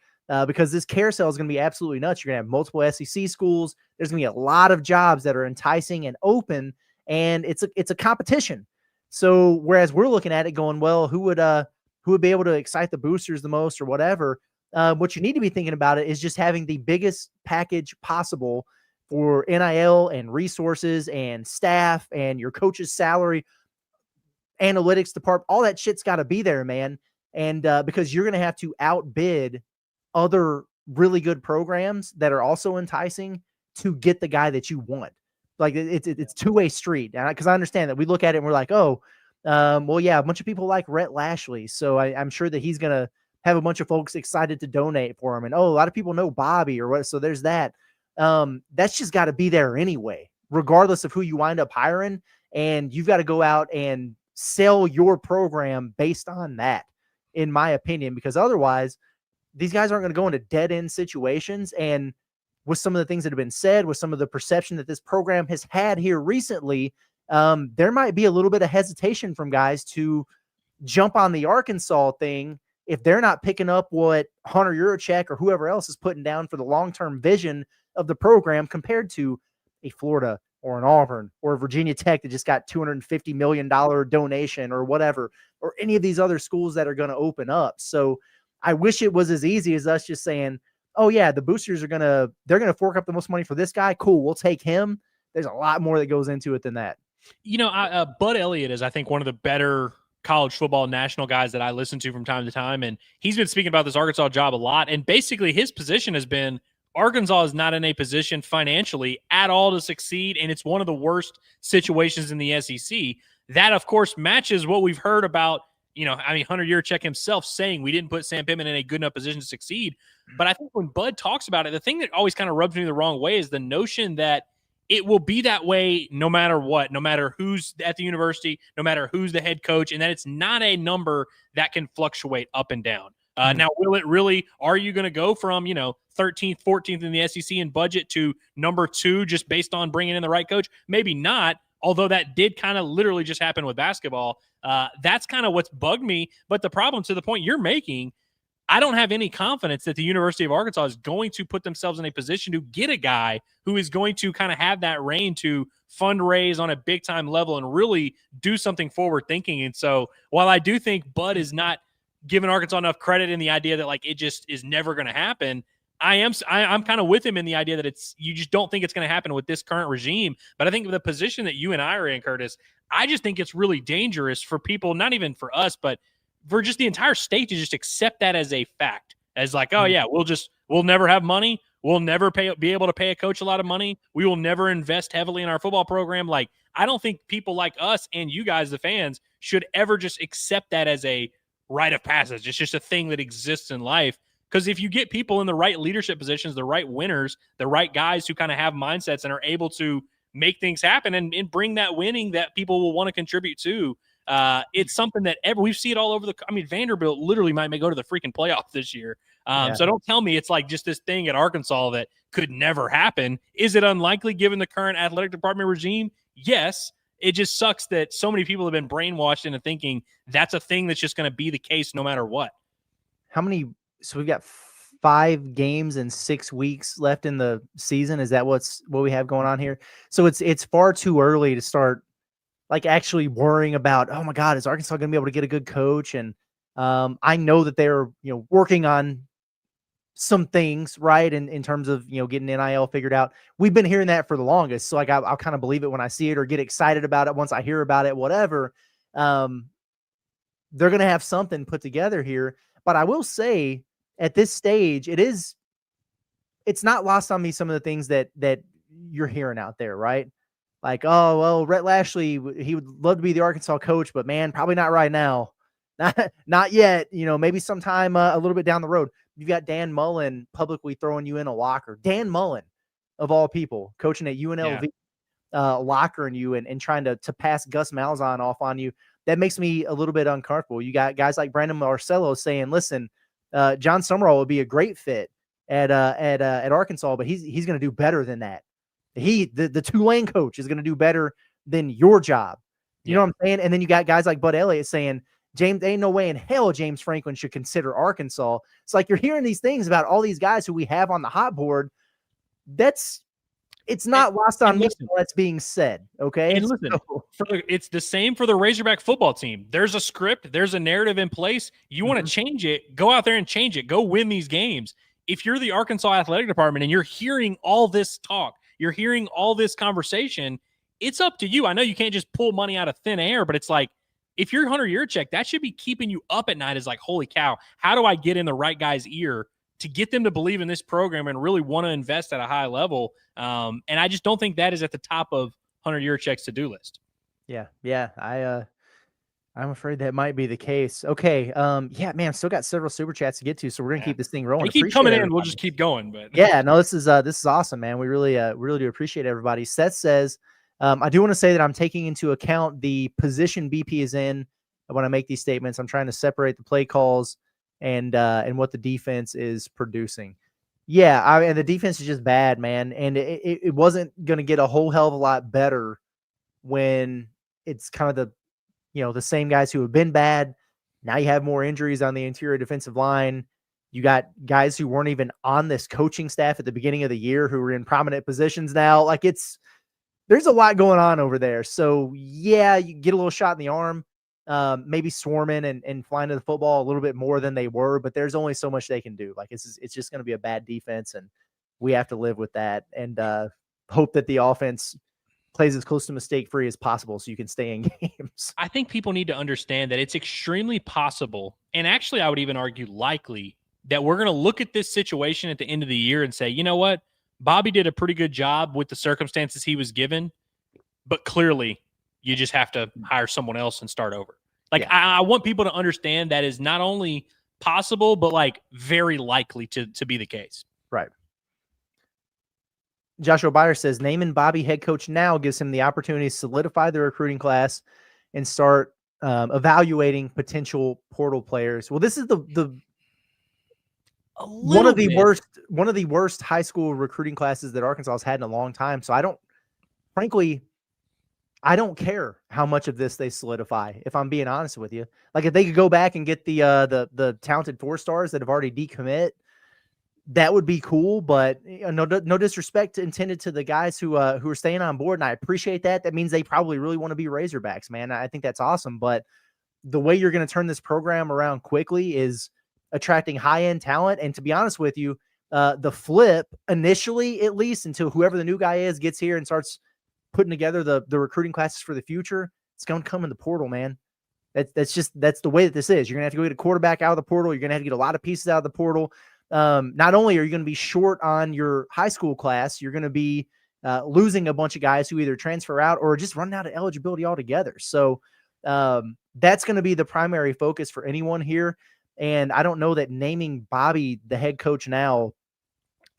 Speaker 2: because this carousel is going to be absolutely nuts. You're going to have multiple SEC schools. There's going to be a lot of jobs that are enticing and open, and it's a competition. So whereas we're looking at it going, well, who would be able to excite the boosters the most or whatever, what you need to be thinking about it is just having the biggest package possible for NIL and resources and staff and your coach's salary, analytics department, all that shit's got to be there, man. And because you're going to have to outbid other really good programs that are also enticing to get the guy that you want. Like it's two-way street. Because I understand that we look at it and we're like, well, yeah, a bunch of people like Rhett Lashley, so I'm sure that he's going to have a bunch of folks excited to donate for him. And, a lot of people know Bobby or what. So there's that. That's just got to be there anyway, regardless of who you wind up hiring. And you've got to go out and sell your program based on that, in my opinion, because otherwise these guys aren't going to go into dead end situations. And with some of the things that have been said, with some of the perception that this program has had here recently, there might be a little bit of hesitation from guys to jump on the Arkansas thing if they're not picking up what Hunter Yurachek or whoever else is putting down for the long-term vision of the program compared to a Florida, or an Auburn or a Virginia Tech that just got $250 million donation or whatever, or any of these other schools that are going to open up. So I wish it was as easy as us just saying, oh yeah, the boosters they're going to fork up the most money for this guy. Cool. We'll take him. There's a lot more that goes into it than that.
Speaker 3: Bud Elliott is, I think, one of the better college football national guys that I listen to from time to time. And he's been speaking about this Arkansas job a lot. And basically his position has been Arkansas is not in a position financially at all to succeed. And it's one of the worst situations in the SEC. That, of course, matches what we've heard about, Hunter Yurachek himself saying we didn't put Sam Pittman in a good enough position to succeed. But I think when Bud talks about it, the thing that always kind of rubs me the wrong way is the notion that it will be that way no matter what, no matter who's at the university, no matter who's the head coach, and that it's not a number that can fluctuate up and down. Now, will it really – are you going to go from, 13th, 14th in the SEC in budget to number 2 just based on bringing in the right coach? Maybe not, although that did kind of literally just happen with basketball. That's kind of what's bugged me. But the problem, to the point you're making, I don't have any confidence that the University of Arkansas is going to put themselves in a position to get a guy who is going to kind of have that reign to fundraise on a big-time level and really do something forward-thinking. And so while I do think Bud is not giving Arkansas enough credit in the idea that, like, it just is never going to happen, I'm kind of with him in the idea that you just don't think it's going to happen with this current regime. But I think the position that you and I are in, Curtis, I just think it's really dangerous for people, not even for us, but for just the entire state to just accept that as a fact, as like, oh yeah, we'll never have money. We'll never be able to pay a coach a lot of money. We will never invest heavily in our football program. Like, I don't think people like us and you guys, the fans, should ever just accept that as a rite of passage. It's just a thing that exists in life. Because if you get people in the right leadership positions, the right winners, the right guys who kind of have mindsets and are able to make things happen and bring that winning that people will want to contribute to, it's something that we see it all over Vanderbilt literally might go to the freaking playoffs this year. So don't tell me it's like just this thing at Arkansas that could never happen. Is it unlikely given the current athletic department regime? Yes. It just sucks that so many people have been brainwashed into thinking that's a thing that's just going to be the case no matter what.
Speaker 2: So we've got 5 games and 6 weeks left in the season. Is that what we have going on here? So it's far too early to start like actually worrying about, oh my God, is Arkansas going to be able to get a good coach? And I know that they're, working on some things, right? In terms of, getting NIL figured out. We've been hearing that for the longest. So like, I'll kind of believe it when I see it or get excited about it once I hear about it, whatever. They're going to have something put together here. But I will say at this stage, it's not lost on me some of the things that you're hearing out there, right? Like, oh, well, Rhett Lashley, he would love to be the Arkansas coach, but man, probably not right now. Not yet, maybe sometime a little bit down the road. You've got Dan Mullen publicly throwing you in a locker. Dan Mullen, of all people, coaching at UNLV, lockering you and trying to pass Gus Malzahn off on you. That makes me a little bit uncomfortable. You got guys like Brandon Marcello saying, listen, John Summerall would be a great fit at Arkansas, but he's going to do better than that. The Tulane coach is going to do better than your job. You know what I'm saying? And then you got guys like Bud Elliott saying, James, ain't no way in hell James Franklin should consider Arkansas. It's like you're hearing these things about all these guys who we have on the hot board. It's not lost on me that's being said, okay?
Speaker 3: And listen, it's the same for the Razorback football team. There's a script. There's a narrative in place. You want to change it, go out there and change it. Go win these games. If you're the Arkansas athletic department and you're hearing all this talk, you're hearing all this conversation, it's up to you. I know you can't just pull money out of thin air, but it's like, if you're Hunter Yurachek, that should be keeping you up at night is like, holy cow, how do I get in the right guy's ear to get them to believe in this program and really want to invest at a high level? And I just don't think that is at the top of Hunter Yurachek's to-do list.
Speaker 2: Yeah. I'm afraid that might be the case. Okay. Yeah, man, still got several super chats to get to, so we're gonna keep this thing rolling.
Speaker 3: They keep coming in. We'll just keep going. But
Speaker 2: yeah, no, this is awesome, man. We really do appreciate everybody. Seth says, I do want to say that I'm taking into account the position BP is in when I make these statements. I'm trying to separate the play calls and what the defense is producing. Yeah, and the defense is just bad, man. And it wasn't going to get a whole hell of a lot better when it's kind of the same guys who have been bad. Now you have more injuries on the interior defensive line. You got guys who weren't even on this coaching staff at the beginning of the year who are in prominent positions now. Like there's a lot going on over there. So yeah, you get a little shot in the arm, maybe swarming and flying to the football a little bit more than they were, but there's only so much they can do. Like it's just going to be a bad defense, and we have to live with that and hope that the offense plays as close to mistake-free as possible so you can stay in games.
Speaker 3: I think people need to understand that it's extremely possible, and actually I would even argue likely, that we're going to look at this situation at the end of the year and say, you know what? Bobby did a pretty good job with the circumstances he was given, but clearly you just have to hire someone else and start over. Like, yeah. I want people to understand that is not only possible, but like very likely to be the case.
Speaker 2: Right. Joshua Byer says, naming Bobby head coach now gives him the opportunity to solidify the recruiting class and start evaluating potential portal players. Well, this is one of the worst high school recruiting classes that Arkansas has had in a long time. So I don't care how much of this they solidify, if I'm being honest with you. Like if they could go back and get the talented 4-stars that have already decommit, that would be cool, but no disrespect intended to the guys who are staying on board, and I appreciate that. That means they probably really want to be Razorbacks, man. I think that's awesome, but the way you're going to turn this program around quickly is attracting high-end talent, and to be honest with you, the flip, initially at least, until whoever the new guy is gets here and starts putting together the recruiting classes for the future, it's going to come in the portal, man. That's the way that this is. You're going to have to go get a quarterback out of the portal. You're going to have to get a lot of pieces out of the portal. Not only are you going to be short on your high school class, you're going to be losing a bunch of guys who either transfer out or just run out of eligibility altogether. So that's going to be the primary focus for anyone here. And I don't know that naming Bobby the head coach now,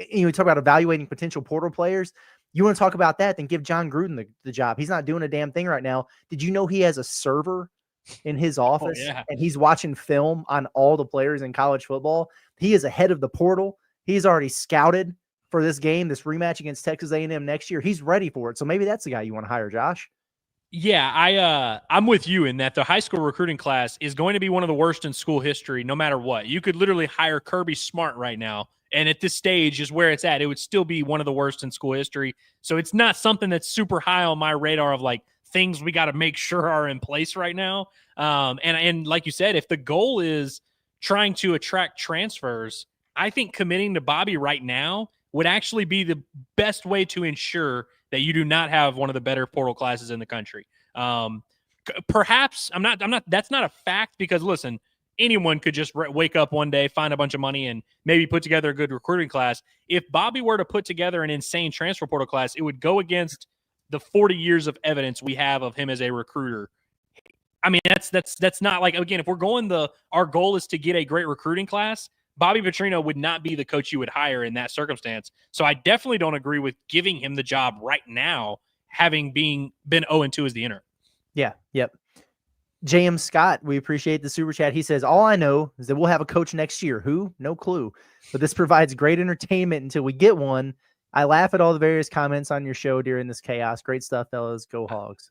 Speaker 2: you talk about evaluating potential portal players. You want to talk about that, then give John Gruden the job. He's not doing a damn thing right now. Did you know he has a server in his office and he's watching film on all the players in college football? He is ahead of the portal. He's already scouted for this game, this rematch against Texas A&M next year. He's ready for it. So maybe that's the guy you want to hire, Josh.
Speaker 3: Yeah, I'm with you in that the high school recruiting class is going to be one of the worst in school history, no matter what. You could literally hire Kirby Smart right now, and at this stage is where it's at. It would still be one of the worst in school history. So it's not something that's super high on my radar of like things we got to make sure are in place right now. And like you said, if the goal is trying to attract transfers, I think committing to Bobby right now would actually be the best way to ensure that you do not have one of the better portal classes in the country. Perhaps that's not a fact, because listen, anyone could just wake up one day, find a bunch of money, and maybe put together a good recruiting class. If Bobby were to put together an insane transfer portal class, it would go against the 40 years of evidence we have of him as a recruiter. I mean, that's not like, again, if we're going our goal is to get a great recruiting class, Bobby Petrino would not be the coach you would hire in that circumstance. So I definitely don't agree with giving him the job right now, having been 0-2 as the interim.
Speaker 2: Yeah. Yep. JM Scott, we appreciate the super chat. He says, all I know is that we'll have a coach next year. Who? No clue. But this provides great entertainment until we get one. I laugh at all the various comments on your show during this chaos. Great stuff, fellas. Go Hogs.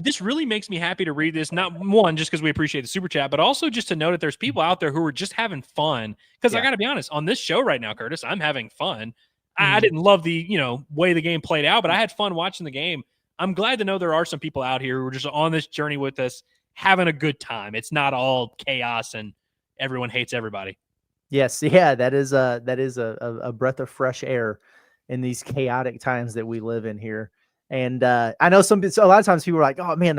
Speaker 3: This really makes me happy to read this. Not one, just because we appreciate the super chat, but also just to know that there's people out there who are just having fun. Because I got to be honest, on this show right now, Curtis, I'm having fun. I didn't love the way the game played out, but I had fun watching the game. I'm glad to know there are some people out here who are just on this journey with us, having a good time. It's not all chaos and everyone hates everybody.
Speaker 2: Yes, yeah, that is a breath of fresh air in these chaotic times that we live in here. And I know a lot of times people are like, oh man,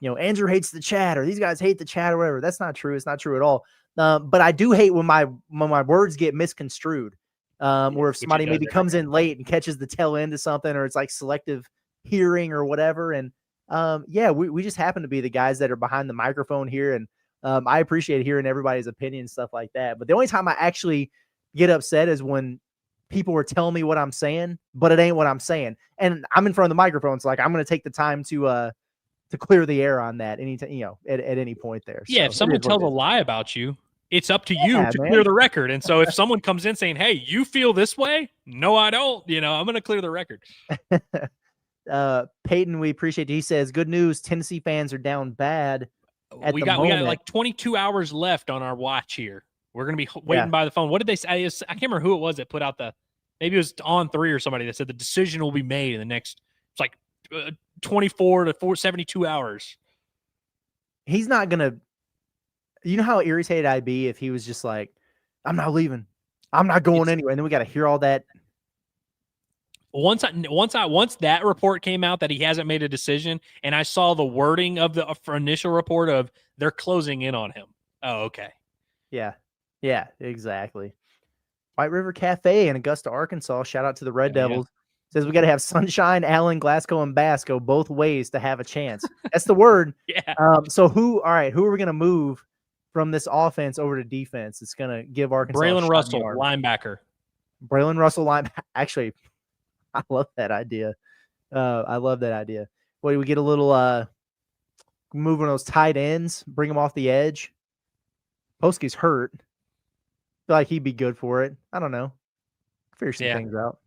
Speaker 2: Andrew hates the chat, or these guys hate the chat, or whatever. That's not true. It's not true at all. But I do hate when my words get misconstrued, or if somebody maybe comes in late and catches the tail end of something, or it's like selective hearing or whatever. And we just happen to be the guys that are behind the microphone here. And I appreciate hearing everybody's opinion, stuff like that. But the only time I actually get upset is when people are telling me what I'm saying, but it ain't what I'm saying. And I'm in front of the microphone. So like, I'm going to take the time to clear the air on that at any point there.
Speaker 3: Yeah. So if someone tells a lie about you, it's up to you to clear the record. And so if someone comes in saying, hey, you feel this way? No, I don't, I'm going to clear the record.
Speaker 2: Peyton, we appreciate it. He says, good news. Tennessee fans are down bad.
Speaker 3: We got like 22 hours left on our watch here. We're going to be waiting by the phone. What did they say? I can't remember who it was that put out maybe it was On3 or somebody that said the decision will be made in the next, it's like 24 to 72 hours.
Speaker 2: He's not going to, you know how irritated I'd be if he was just like, I'm not leaving. I'm not going anywhere. And then we got to hear all that.
Speaker 3: Once that report came out that he hasn't made a decision, and I saw the wording of the initial report of they're closing in on him. Oh, okay.
Speaker 2: Yeah, exactly. White River Cafe in Augusta, Arkansas. Shout out to the Red Devils. Says we got to have Sunshine, Allen, Glasgow, and Bass go both ways to have a chance. That's the word.
Speaker 3: Yeah.
Speaker 2: So who are we going to move from this offense over to defense? It's going to give Arkansas
Speaker 3: Braylon Russell, linebacker.
Speaker 2: Braylon Russell, linebacker. Actually, I love that idea. What do we get a little move on those tight ends, bring them off the edge? Poske's hurt. Feel like he'd be good for it. I don't know. Figure some things out.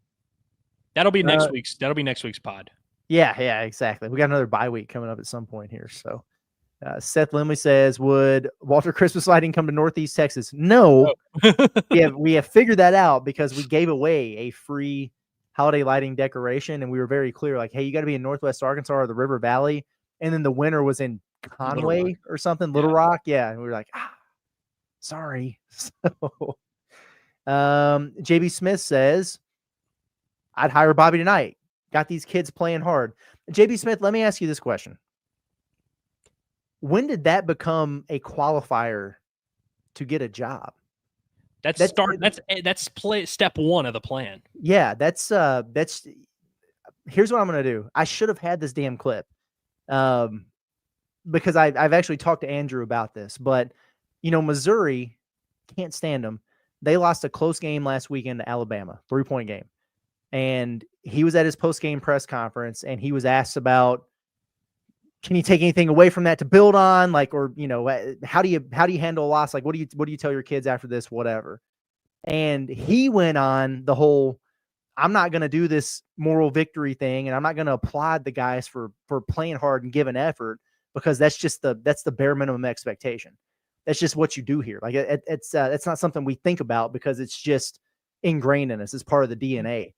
Speaker 3: That'll be next week's pod.
Speaker 2: Yeah, exactly. We got another bye week coming up at some point here. So Seth Limley says, would Walter Christmas lighting come to Northeast Texas? No. we have figured that out because we gave away a free holiday lighting decoration, and we were very clear, like, hey, you got to be in Northwest Arkansas or the River Valley. And then the winner was in Conway or something, Little Rock. Yeah. And we were like, sorry. So JB Smith says, I'd hire Bobby tonight. Got these kids playing hard. JB Smith, let me ask you this question. When did that become a qualifier to get a job?
Speaker 3: That's step one of the plan.
Speaker 2: Yeah, that's here's what I'm going to do. I should have had this damn clip. Because I've actually talked to Andrew about this, but Missouri, can't stand them. They lost a close game last weekend to Alabama, 3-point game. And he was at his post-game press conference, and he was asked about, can you take anything away from that to build on? Like, or, how do you handle a loss? Like, what do you tell your kids after this, whatever? And he went on the whole, I'm not going to do this moral victory thing, and I'm not going to applaud the guys for playing hard and giving effort, because that's the bare minimum expectation. That's just what you do here. Like it's not something we think about because it's just ingrained in us. It's part of the DNA.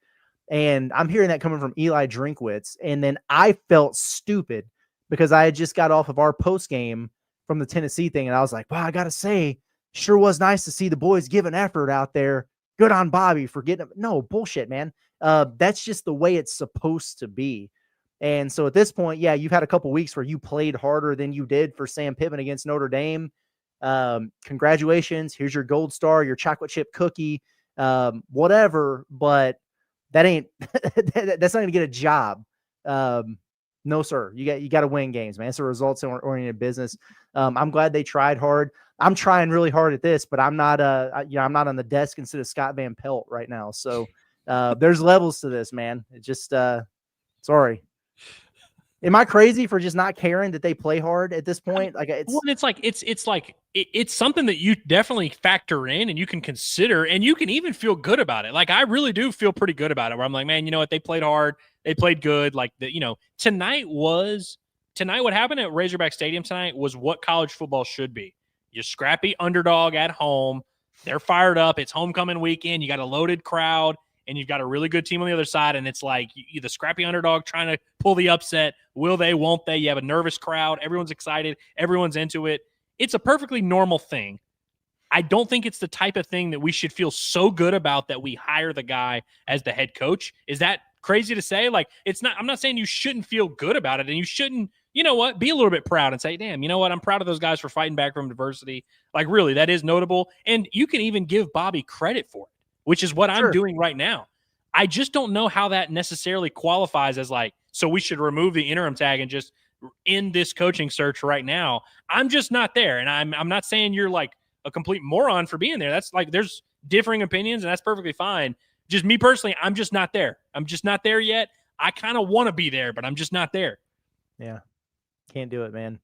Speaker 2: And I'm hearing that coming from Eli Drinkwitz. And then I felt stupid because I had just got off of our post game from the Tennessee thing. And I was like, wow, I got to say, sure was nice to see the boys giving effort out there. Good on Bobby for getting them. No bullshit, man. That's just the way it's supposed to be. And so at this point, yeah, you've had a couple weeks where you played harder than you did for Sam Pittman against Notre Dame. Congratulations. Here's your gold star, your chocolate chip cookie, whatever. But that ain't, that's not going to get a job. No, sir. You got to win games, man. It's a results-oriented business. I'm glad they tried hard. I'm trying really hard at this, but I'm not I'm not on the desk instead of Scott Van Pelt right now. So there's levels to this, man. It just sorry. Am I crazy for just not caring that they play hard at this point? Like it's something that you definitely factor in and you can consider, and you can even feel good about it. Like I really do feel pretty good about it, where I'm like, man, you know what? They played hard. They played good. Like tonight, what happened at Razorback Stadium tonight was what college football should be. You scrappy underdog at home. They're fired up. It's homecoming weekend. You got a loaded crowd, and you've got a really good team on the other side, and it's like you the scrappy underdog trying to pull the upset. Will they, won't they? You have a nervous crowd. Everyone's excited. Everyone's into it. It's a perfectly normal thing. I don't think it's the type of thing that we should feel so good about that we hire the guy as the head coach. Is that crazy to say? Like, it's not. I'm not saying you shouldn't feel good about it, and you shouldn't, be a little bit proud and say, damn, you know what? I'm proud of those guys for fighting back from adversity. Like, really, that is notable. And you can even give Bobby credit for it, which is what I'm doing right now. I just don't know how that necessarily qualifies as like, so we should remove the interim tag and just end this coaching search right now. I'm just not there. And I'm not saying you're like a complete moron for being there. That's like, there's differing opinions, and that's perfectly fine. Just me personally, I'm just not there. I'm just not there yet. I kind of want to be there, but I'm just not there. Yeah. Can't do it, man.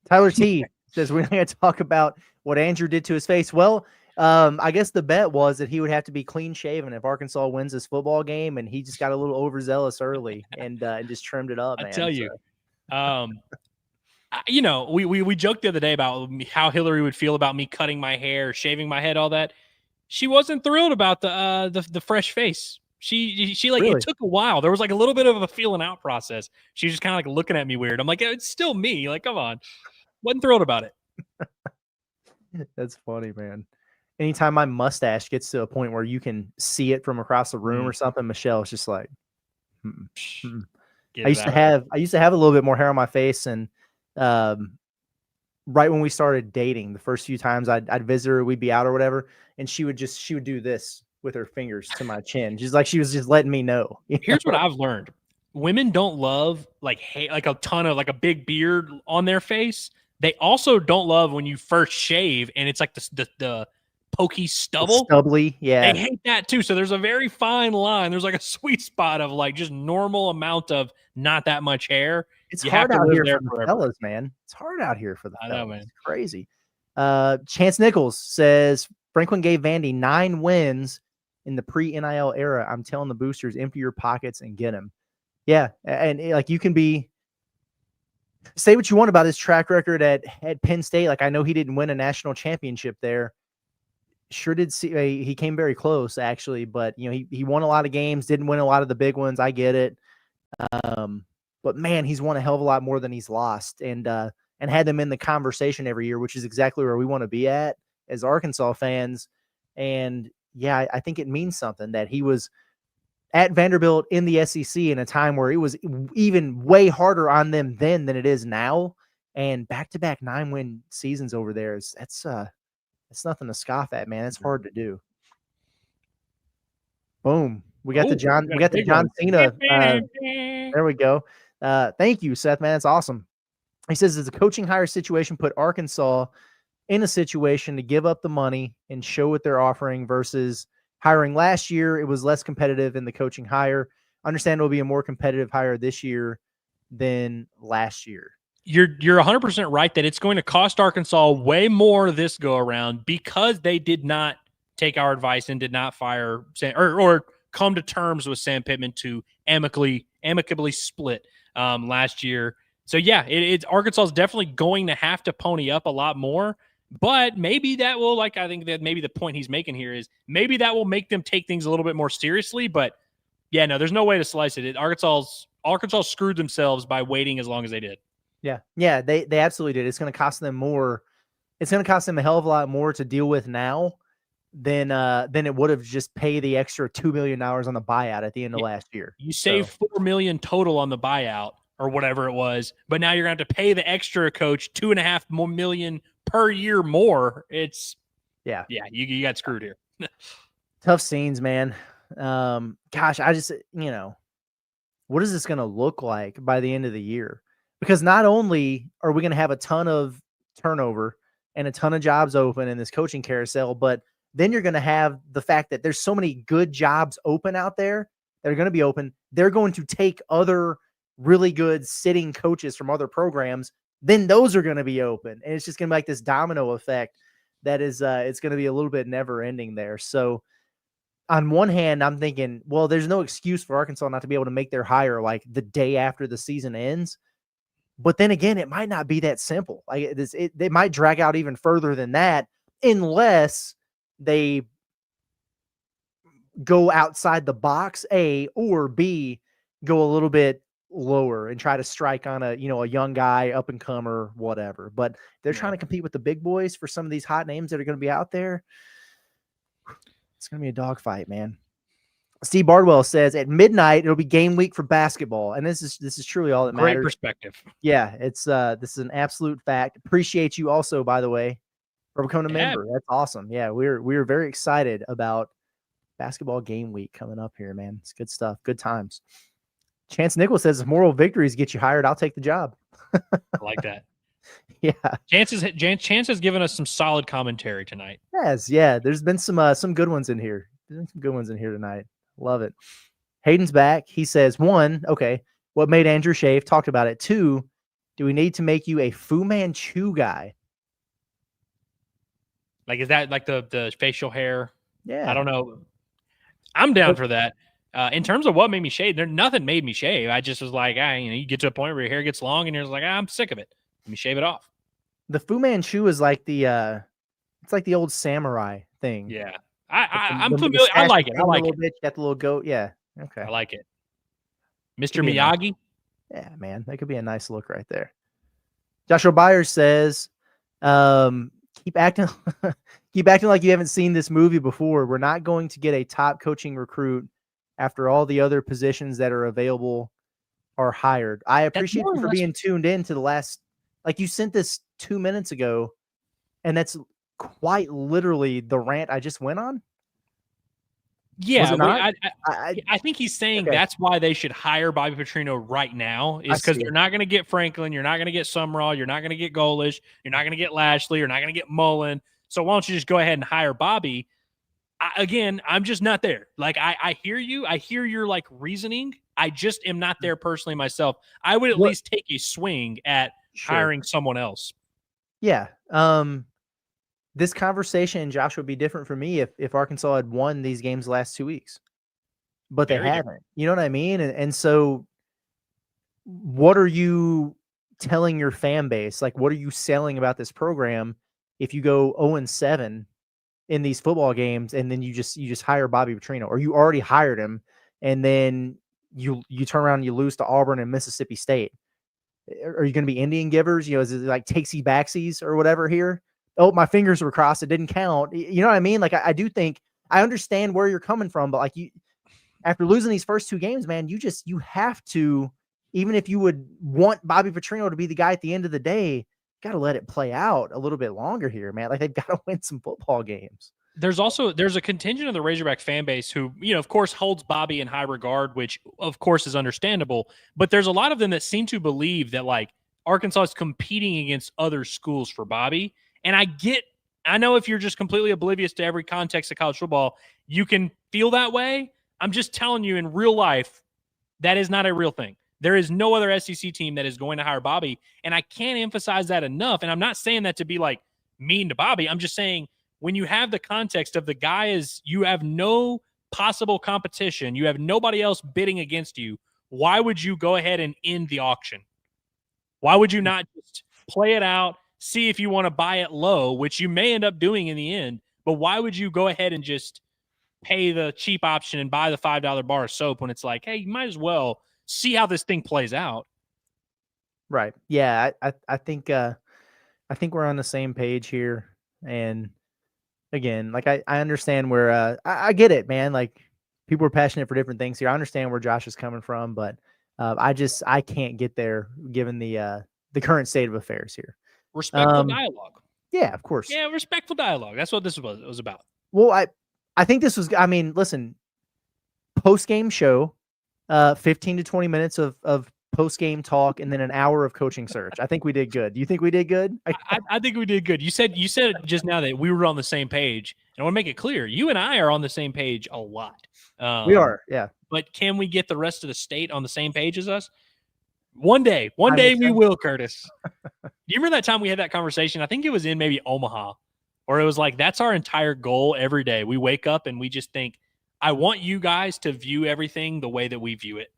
Speaker 2: Tyler T says we're not going to talk about what Andrew did to his face. Well, I guess the bet was that he would have to be clean shaven if Arkansas wins this football game, and he just got a little overzealous early and just trimmed it up. Man.
Speaker 3: I tell you, we joked the other day about how Hillary would feel about me cutting my hair, shaving my head, all that. She wasn't thrilled about the fresh face. She like
Speaker 2: Really?
Speaker 3: it took a while. There was like a little bit of a feeling out process. She was just kind of like looking at me weird. I'm like, it's still me. Like, come on. Wasn't thrilled about it.
Speaker 2: That's funny, man. Anytime my mustache gets to a point where you can see it from across the room or something, Michelle's just like, mm-mm, mm-mm. I used to have a little bit more hair on my face, and right when we started dating, the first few times I'd visit her, we'd be out or whatever, and she would do this with her fingers to my chin. She's like, she was just letting me know.
Speaker 3: Here's what I've learned. Women don't love like a ton of like a big beard on their face. They also don't love when you first shave and it's like the pokey stubble.
Speaker 2: Stubbly, yeah.
Speaker 3: They hate that too. So there's a very fine line. There's like a sweet spot of like just normal amount of not that much hair.
Speaker 2: It's
Speaker 3: you
Speaker 2: hard
Speaker 3: have to
Speaker 2: out
Speaker 3: live
Speaker 2: here
Speaker 3: there
Speaker 2: for the
Speaker 3: forever.
Speaker 2: fellas, man. It's hard out here for the
Speaker 3: I
Speaker 2: fellas.
Speaker 3: know, man.
Speaker 2: It's crazy. Chance Nichols says Franklin gave Vandy 9 wins in the pre-NIL era. I'm telling the boosters, empty your pockets and get him. Yeah, and like you can say what you want about his track record at Penn State. Like I know he didn't win a national championship there. Sure did see he came very close actually, but you know he won a lot of games, didn't win a lot of the big ones. I get it, but man, he's won a hell of a lot more than he's lost, and had them in the conversation every year, which is exactly where we want to be at as Arkansas fans. And yeah, I think it means something that he was at Vanderbilt in the SEC in a time where it was even way harder on them then than it is now. And back-to-back 9-win seasons over there that's nothing to scoff at, man. It's hard to do. Boom. We got the John Cena. There we go. Thank you, Seth, man. It's awesome. He says, does the coaching hire situation put Arkansas in a situation to give up the money and show what they're offering versus hiring last year? It was less competitive in the coaching hire. Understand it'll be a more competitive hire this year than last year.
Speaker 3: You're 100% right that it's going to cost Arkansas way more this go around because they did not take our advice and did not fire or come to terms with Sam Pittman to amicably split last year. So yeah, it's Arkansas is definitely going to have to pony up a lot more. But maybe that will, I think that maybe the point he's making here is maybe that will make them take things a little bit more seriously. But yeah, no, there's no way to slice it. Arkansas screwed themselves by waiting as long as they did.
Speaker 2: Yeah, they absolutely did. It's going to cost them more. It's going to cost them a hell of a lot more to deal with now than it would have just pay the extra $2 million on the buyout at the end of last year.
Speaker 3: You saved $4 million total on the buyout or whatever it was, but now you're going to have to pay the extra coach $2.5 million per year more. It's you got screwed here.
Speaker 2: Tough scenes, man. Gosh, I just what is this going to look like by the end of the year? Because not only are we going to have a ton of turnover and a ton of jobs open in this coaching carousel, but then you're going to have the fact that there's so many good jobs open out there that are going to be open. They're going to take other really good sitting coaches from other programs. Then those are going to be open. And it's just going to be like this domino effect that is, it's going to be a little bit never ending there. So on one hand, I'm thinking, well, there's no excuse for Arkansas not to be able to make their hire like the day after the season ends. But then again, it might not be that simple. Like they might drag out even further than that unless they go outside the box, A, or B, go a little bit lower and try to strike on a young guy, up and comer, whatever. But they're trying to compete with the big boys for some of these hot names that are going to be out there. It's going to be a dogfight, man. Steve Bardwell says at midnight it'll be game week for basketball, and this is truly all that matters.
Speaker 3: Great perspective. Yeah,
Speaker 2: it's this is an absolute fact. Appreciate you also, by the way, for becoming a member. That's awesome. Yeah, we're very excited about basketball game week coming up here, man. It's good stuff. Good times. Chance Nichols says if moral victories get you hired, I'll take the job.
Speaker 3: I like that.
Speaker 2: Yeah.
Speaker 3: Chance has given us some solid commentary tonight.
Speaker 2: Yes, yeah. There's been some good ones in here. There's been some good ones in here tonight. Love it. Hayden's back. He says, 1, okay, what made Andrew shave? Talked about it. 2, do we need to make you a Fu Manchu guy?
Speaker 3: Like, is that like the facial hair?
Speaker 2: Yeah.
Speaker 3: I don't know. I'm down for that. In terms of what made me shave, nothing made me shave. I just was like, you get to a point where your hair gets long and you're just like, I'm sick of it. Let me shave it off.
Speaker 2: The Fu Manchu is like it's like the old samurai thing.
Speaker 3: Yeah. I'm
Speaker 2: The
Speaker 3: familiar. I
Speaker 2: mustache
Speaker 3: like
Speaker 2: with
Speaker 3: it.
Speaker 2: the
Speaker 3: I
Speaker 2: king,
Speaker 3: like
Speaker 2: the
Speaker 3: it.
Speaker 2: little bitch, got the little goat. Yeah. Okay.
Speaker 3: I like it.
Speaker 2: Could
Speaker 3: Mr.
Speaker 2: be a nice,
Speaker 3: Miyagi.
Speaker 2: yeah, man. That could be a nice look right there. Joshua Byers says, keep acting keep acting like you haven't seen this movie before. We're not going to get a top coaching recruit after all the other positions that are available are hired. I
Speaker 3: That's
Speaker 2: appreciate
Speaker 3: more
Speaker 2: you
Speaker 3: or
Speaker 2: for
Speaker 3: less.
Speaker 2: being tuned in to the last, like you sent this 2 minutes ago, and that's quite literally the rant I just went on. Was
Speaker 3: Yeah,
Speaker 2: it not?
Speaker 3: I think he's saying
Speaker 2: Okay.
Speaker 3: that's why they should hire Bobby Petrino right now,
Speaker 2: I
Speaker 3: is because
Speaker 2: see.
Speaker 3: they're not going to get Franklin, you're not going to get Sumrall, you're not going to get Golish, you're not going to get Lashley, you're not going to get Mullen. So why don't you just go ahead and hire Bobby? Again, I'm just not there. Like I hear you, I hear your like reasoning. I just am not there personally myself. I would at
Speaker 2: What?
Speaker 3: least take a swing at
Speaker 2: Sure.
Speaker 3: hiring someone else.
Speaker 2: Yeah. This conversation, Josh, would be different for me if Arkansas had won these games the last 2 weeks, but they
Speaker 3: Very
Speaker 2: haven't.
Speaker 3: different.
Speaker 2: You know what I mean? And so, what are you telling your fan base? Like, what are you selling about this program if you go 0-7 in these football games, and then you just hire Bobby Petrino, or you already hired him, and then you turn around and you lose to Auburn and Mississippi State? Are you going to be Indian givers? You know, is it like takesy backsies or whatever here? Oh, my fingers were crossed. It didn't count. You know what I mean? Like, I do think I understand where you're coming from, but like after losing these first 2 games, man, you have to, even if you would want Bobby Petrino to be the guy at the end of the day, got to let it play out a little bit longer here, man. Like, they've got to win some football games.
Speaker 3: There's a contingent of the Razorback fan base who, of course, holds Bobby in high regard, which of course is understandable. But there's a lot of them that seem to believe that like Arkansas is competing against other schools for Bobby. And I know if you're just completely oblivious to every context of college football, you can feel that way. I'm just telling you, in real life, that is not a real thing. There is no other SEC team that is going to hire Bobby. And I can't emphasize that enough. And I'm not saying that to be like mean to Bobby. I'm just saying, when you have the context of the guy is, you have no possible competition, you have nobody else bidding against you, why would you go ahead and end the auction? Why would you not just play it out, see if you want to buy it low, which you may end up doing in the end, but why would you go ahead and just pay the cheap option and buy the $5 bar of soap when it's like, hey, you might as well see how this thing plays out?
Speaker 2: Right. Yeah. I think we're on the same page here. And again, like I understand where I get it, man. Like, people are passionate for different things here. I understand where Josh is coming from, but I can't get there given the current state of affairs here.
Speaker 3: Respectful dialogue.
Speaker 2: Yeah, of course.
Speaker 3: Yeah, respectful dialogue. That's what this was about.
Speaker 2: Well, I think this was, I mean, listen, post-game show, 15 to 20 minutes of post-game talk, and then an hour of coaching search. I think we did good. Do you think we did good?
Speaker 3: I think we did good. You said just now that we were on the same page, and I want to make it clear, you and I are on the same page a lot.
Speaker 2: We are, yeah.
Speaker 3: But can we get the rest of the state on the same page as us? One day we will, Curtis. Do you remember that time we had that conversation? I think it was in maybe Omaha, or it was like, that's our entire goal every day. We wake up and we just think, I want you guys to view everything the way that we view it.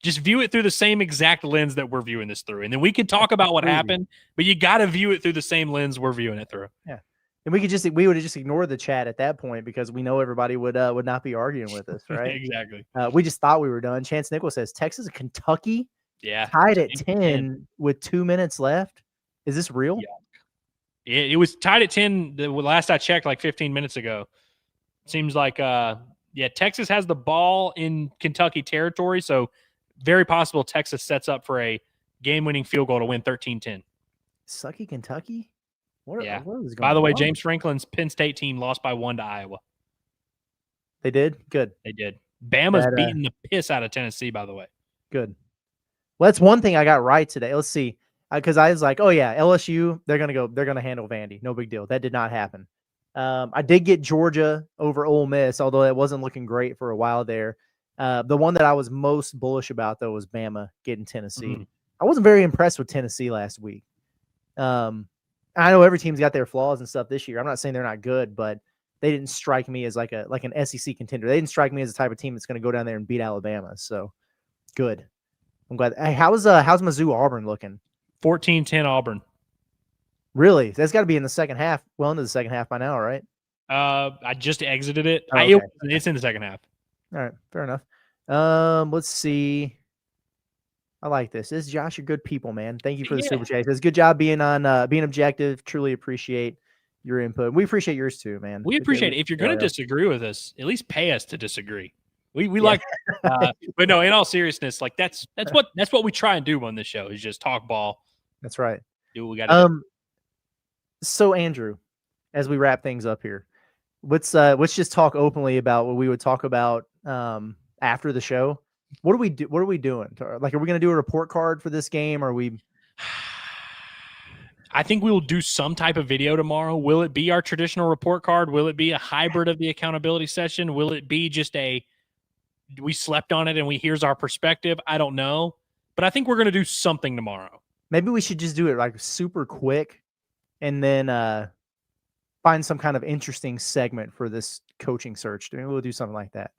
Speaker 3: Just view it through the same exact lens that we're viewing this through. And then we can talk about what happened, but you got to view it through the same lens we're viewing it through.
Speaker 2: Yeah. And we would have just ignored the chat at that point because we know everybody would not be arguing with us, right?
Speaker 3: Exactly.
Speaker 2: We just thought we were done. Chance Nichols says Texas and Kentucky tied at 10 with 2 minutes left. Is this real?
Speaker 3: Yeah. It was tied at 10 the last I checked, like 15 minutes ago. Seems like Texas has the ball in Kentucky territory, so very possible Texas sets up for a game-winning field goal to win 13-10.
Speaker 2: Sucky Kentucky? What is going
Speaker 3: By the way,
Speaker 2: on?
Speaker 3: James Franklin's Penn State team lost by 1 to Iowa.
Speaker 2: They did? Good.
Speaker 3: They did. Bama's beating the piss out of Tennessee, by the way.
Speaker 2: Good. Well, that's one thing I got right today. Let's see. Because I was like, oh, yeah, LSU, they're going to handle Vandy. No big deal. That did not happen. I did get Georgia over Ole Miss, although it wasn't looking great for a while there. The one that I was most bullish about, though, was Bama getting Tennessee. Mm-hmm. I wasn't very impressed with Tennessee last week. I know every team's got their flaws and stuff this year. I'm not saying they're not good, but they didn't strike me as like an SEC contender. They didn't strike me as the type of team that's going to go down there and beat Alabama. So good. I'm glad. Hey, how's Mizzou Auburn looking?
Speaker 3: 14-10 Auburn.
Speaker 2: Really? That's got to be in the second half. Well, into the second half by now, right?
Speaker 3: I just exited it.
Speaker 2: Oh, okay.
Speaker 3: It's in the second half.
Speaker 2: All right, fair enough. Let's see. I like this. This is Josh, you're good people, man. Thank you for the super chat. It says, good job being on being objective. Truly appreciate your input. We appreciate yours too, man.
Speaker 3: We appreciate it. If you're going to disagree with us, at least pay us to disagree. We like, but no, in all seriousness, like that's what we try and do on this show is just talk ball.
Speaker 2: That's right.
Speaker 3: Do what we got to do.
Speaker 2: So Andrew, as we wrap things up here, let's just talk openly about what we would talk about after the show. What are we doing? Like, are we going to do a report card for this game? Or are we?
Speaker 3: I think we will do some type of video tomorrow. Will it be our traditional report card? Will it be a hybrid of the accountability session? Will it be just we slept on it and here's our perspective? I don't know, but I think we're going to do something tomorrow. Maybe
Speaker 2: we should just do it like super quick, and then find some kind of interesting segment for this coaching search. Maybe we'll do something like that.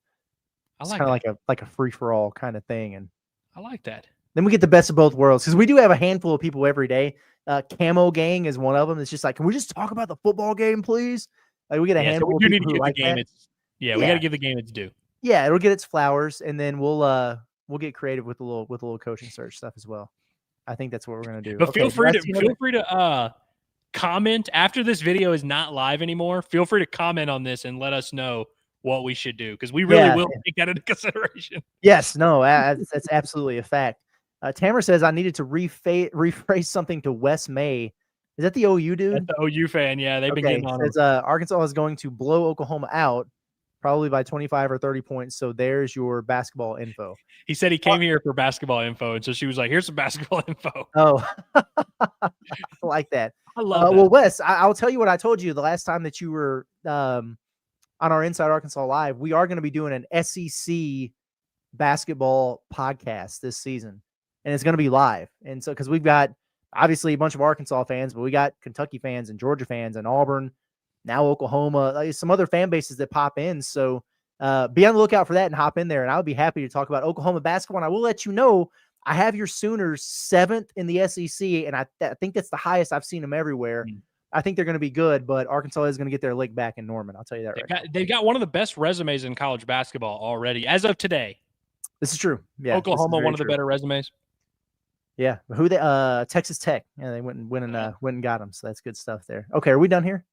Speaker 2: It's kind of like a free for all kind of thing, and
Speaker 3: I like that.
Speaker 2: Then we get the best of both worlds because we do have a handful of people every day. Camo Gang is one of them. It's just like, can we just talk about the football game, please? Like, we get a handful.
Speaker 3: So
Speaker 2: we
Speaker 3: do need to give the game we got to give the game its due.
Speaker 2: Yeah, it'll get its flowers, and then we'll get creative with a little coaching search stuff as well. I think that's what we're gonna do.
Speaker 3: But feel free to comment after this video is not live anymore. Feel free to comment on this and let us know what we should do, because we really will take that into consideration.
Speaker 2: Yes, no, that's absolutely a fact. Tamara says I needed to rephrase something to Wes May. Is that the OU dude?
Speaker 3: That's the OU fan. Yeah, they've been getting on.
Speaker 2: Says, Arkansas is going to blow Oklahoma out, probably by 25 or 30 points. So there's your basketball info.
Speaker 3: He said he came here for basketball info, and so she was like, "Here's some basketball info."
Speaker 2: Oh, I like that.
Speaker 3: I love that.
Speaker 2: Well, Wes, I'll tell you what I told you the last time that you were on our Inside Arkansas Live. We are going to be doing an SEC basketball podcast this season, and it's going to be live. And so, because we've got obviously a bunch of Arkansas fans, but we got Kentucky fans and Georgia fans and Auburn, now Oklahoma, like some other fan bases that pop in. So be on the lookout for that and hop in there. And I would be happy to talk about Oklahoma basketball. And I will let you know, I have your Sooners 7th in the SEC, and I think that's the highest I've seen them everywhere. I think they're going to be good, but Arkansas is going to get their leg back in Norman. I'll tell you that
Speaker 3: they've got one of the best resumes in college basketball already, as of today.
Speaker 2: This is true. Yeah,
Speaker 3: Oklahoma, one of the better resumes.
Speaker 2: Yeah, who they? Texas Tech. Yeah, they went and got them. So that's good stuff there. Okay, are we done here?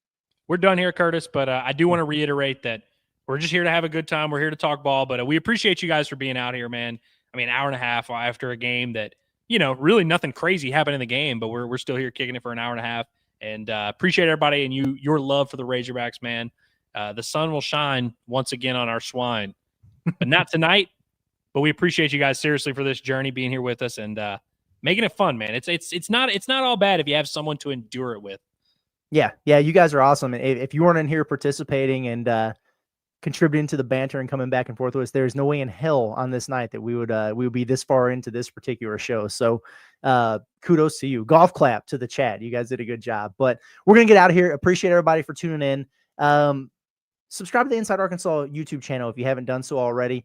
Speaker 3: We're done here, Curtis. But I do want to reiterate that we're just here to have a good time. We're here to talk ball, but we appreciate you guys for being out here, man. I mean, an hour and a half after a game that, really nothing crazy happened in the game, but we're still here kicking it for an hour and a half. And appreciate everybody and your love for the Razorbacks, man. The sun will shine once again on our swine, but not tonight. But we appreciate you guys seriously for this journey, being here with us and making it fun, man. It's not all bad if you have someone to endure it with.
Speaker 2: Yeah, you guys are awesome. And if you weren't in here participating and contributing to the banter and coming back and forth with us, there's no way in hell on this night that we would be this far into this particular show. So kudos to you. Golf clap to the chat. You guys did a good job. But we're gonna get out of here. Appreciate everybody for tuning in. Subscribe to the Inside Arkansas YouTube channel if you haven't done so already.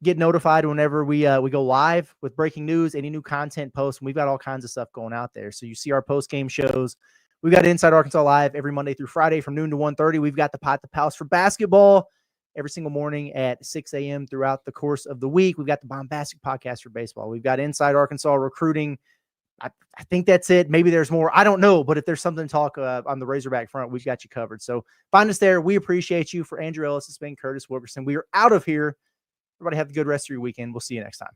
Speaker 2: Get notified whenever we go live with breaking news, any new content posts. And we've got all kinds of stuff going out there. So you see our post-game shows. We've got Inside Arkansas Live every Monday through Friday from noon to 1:30. We've got the Pot the Palace for basketball every single morning at 6 a.m. throughout the course of the week. We've got the Bombastic podcast for baseball. We've got Inside Arkansas recruiting. I think that's it. Maybe there's more. I don't know. But if there's something to talk on the Razorback front, we've got you covered. So find us there. We appreciate you. For Andrew Ellis, it's been Curtis Wilkerson. We are out of here. Everybody have a good rest of your weekend. We'll see you next time.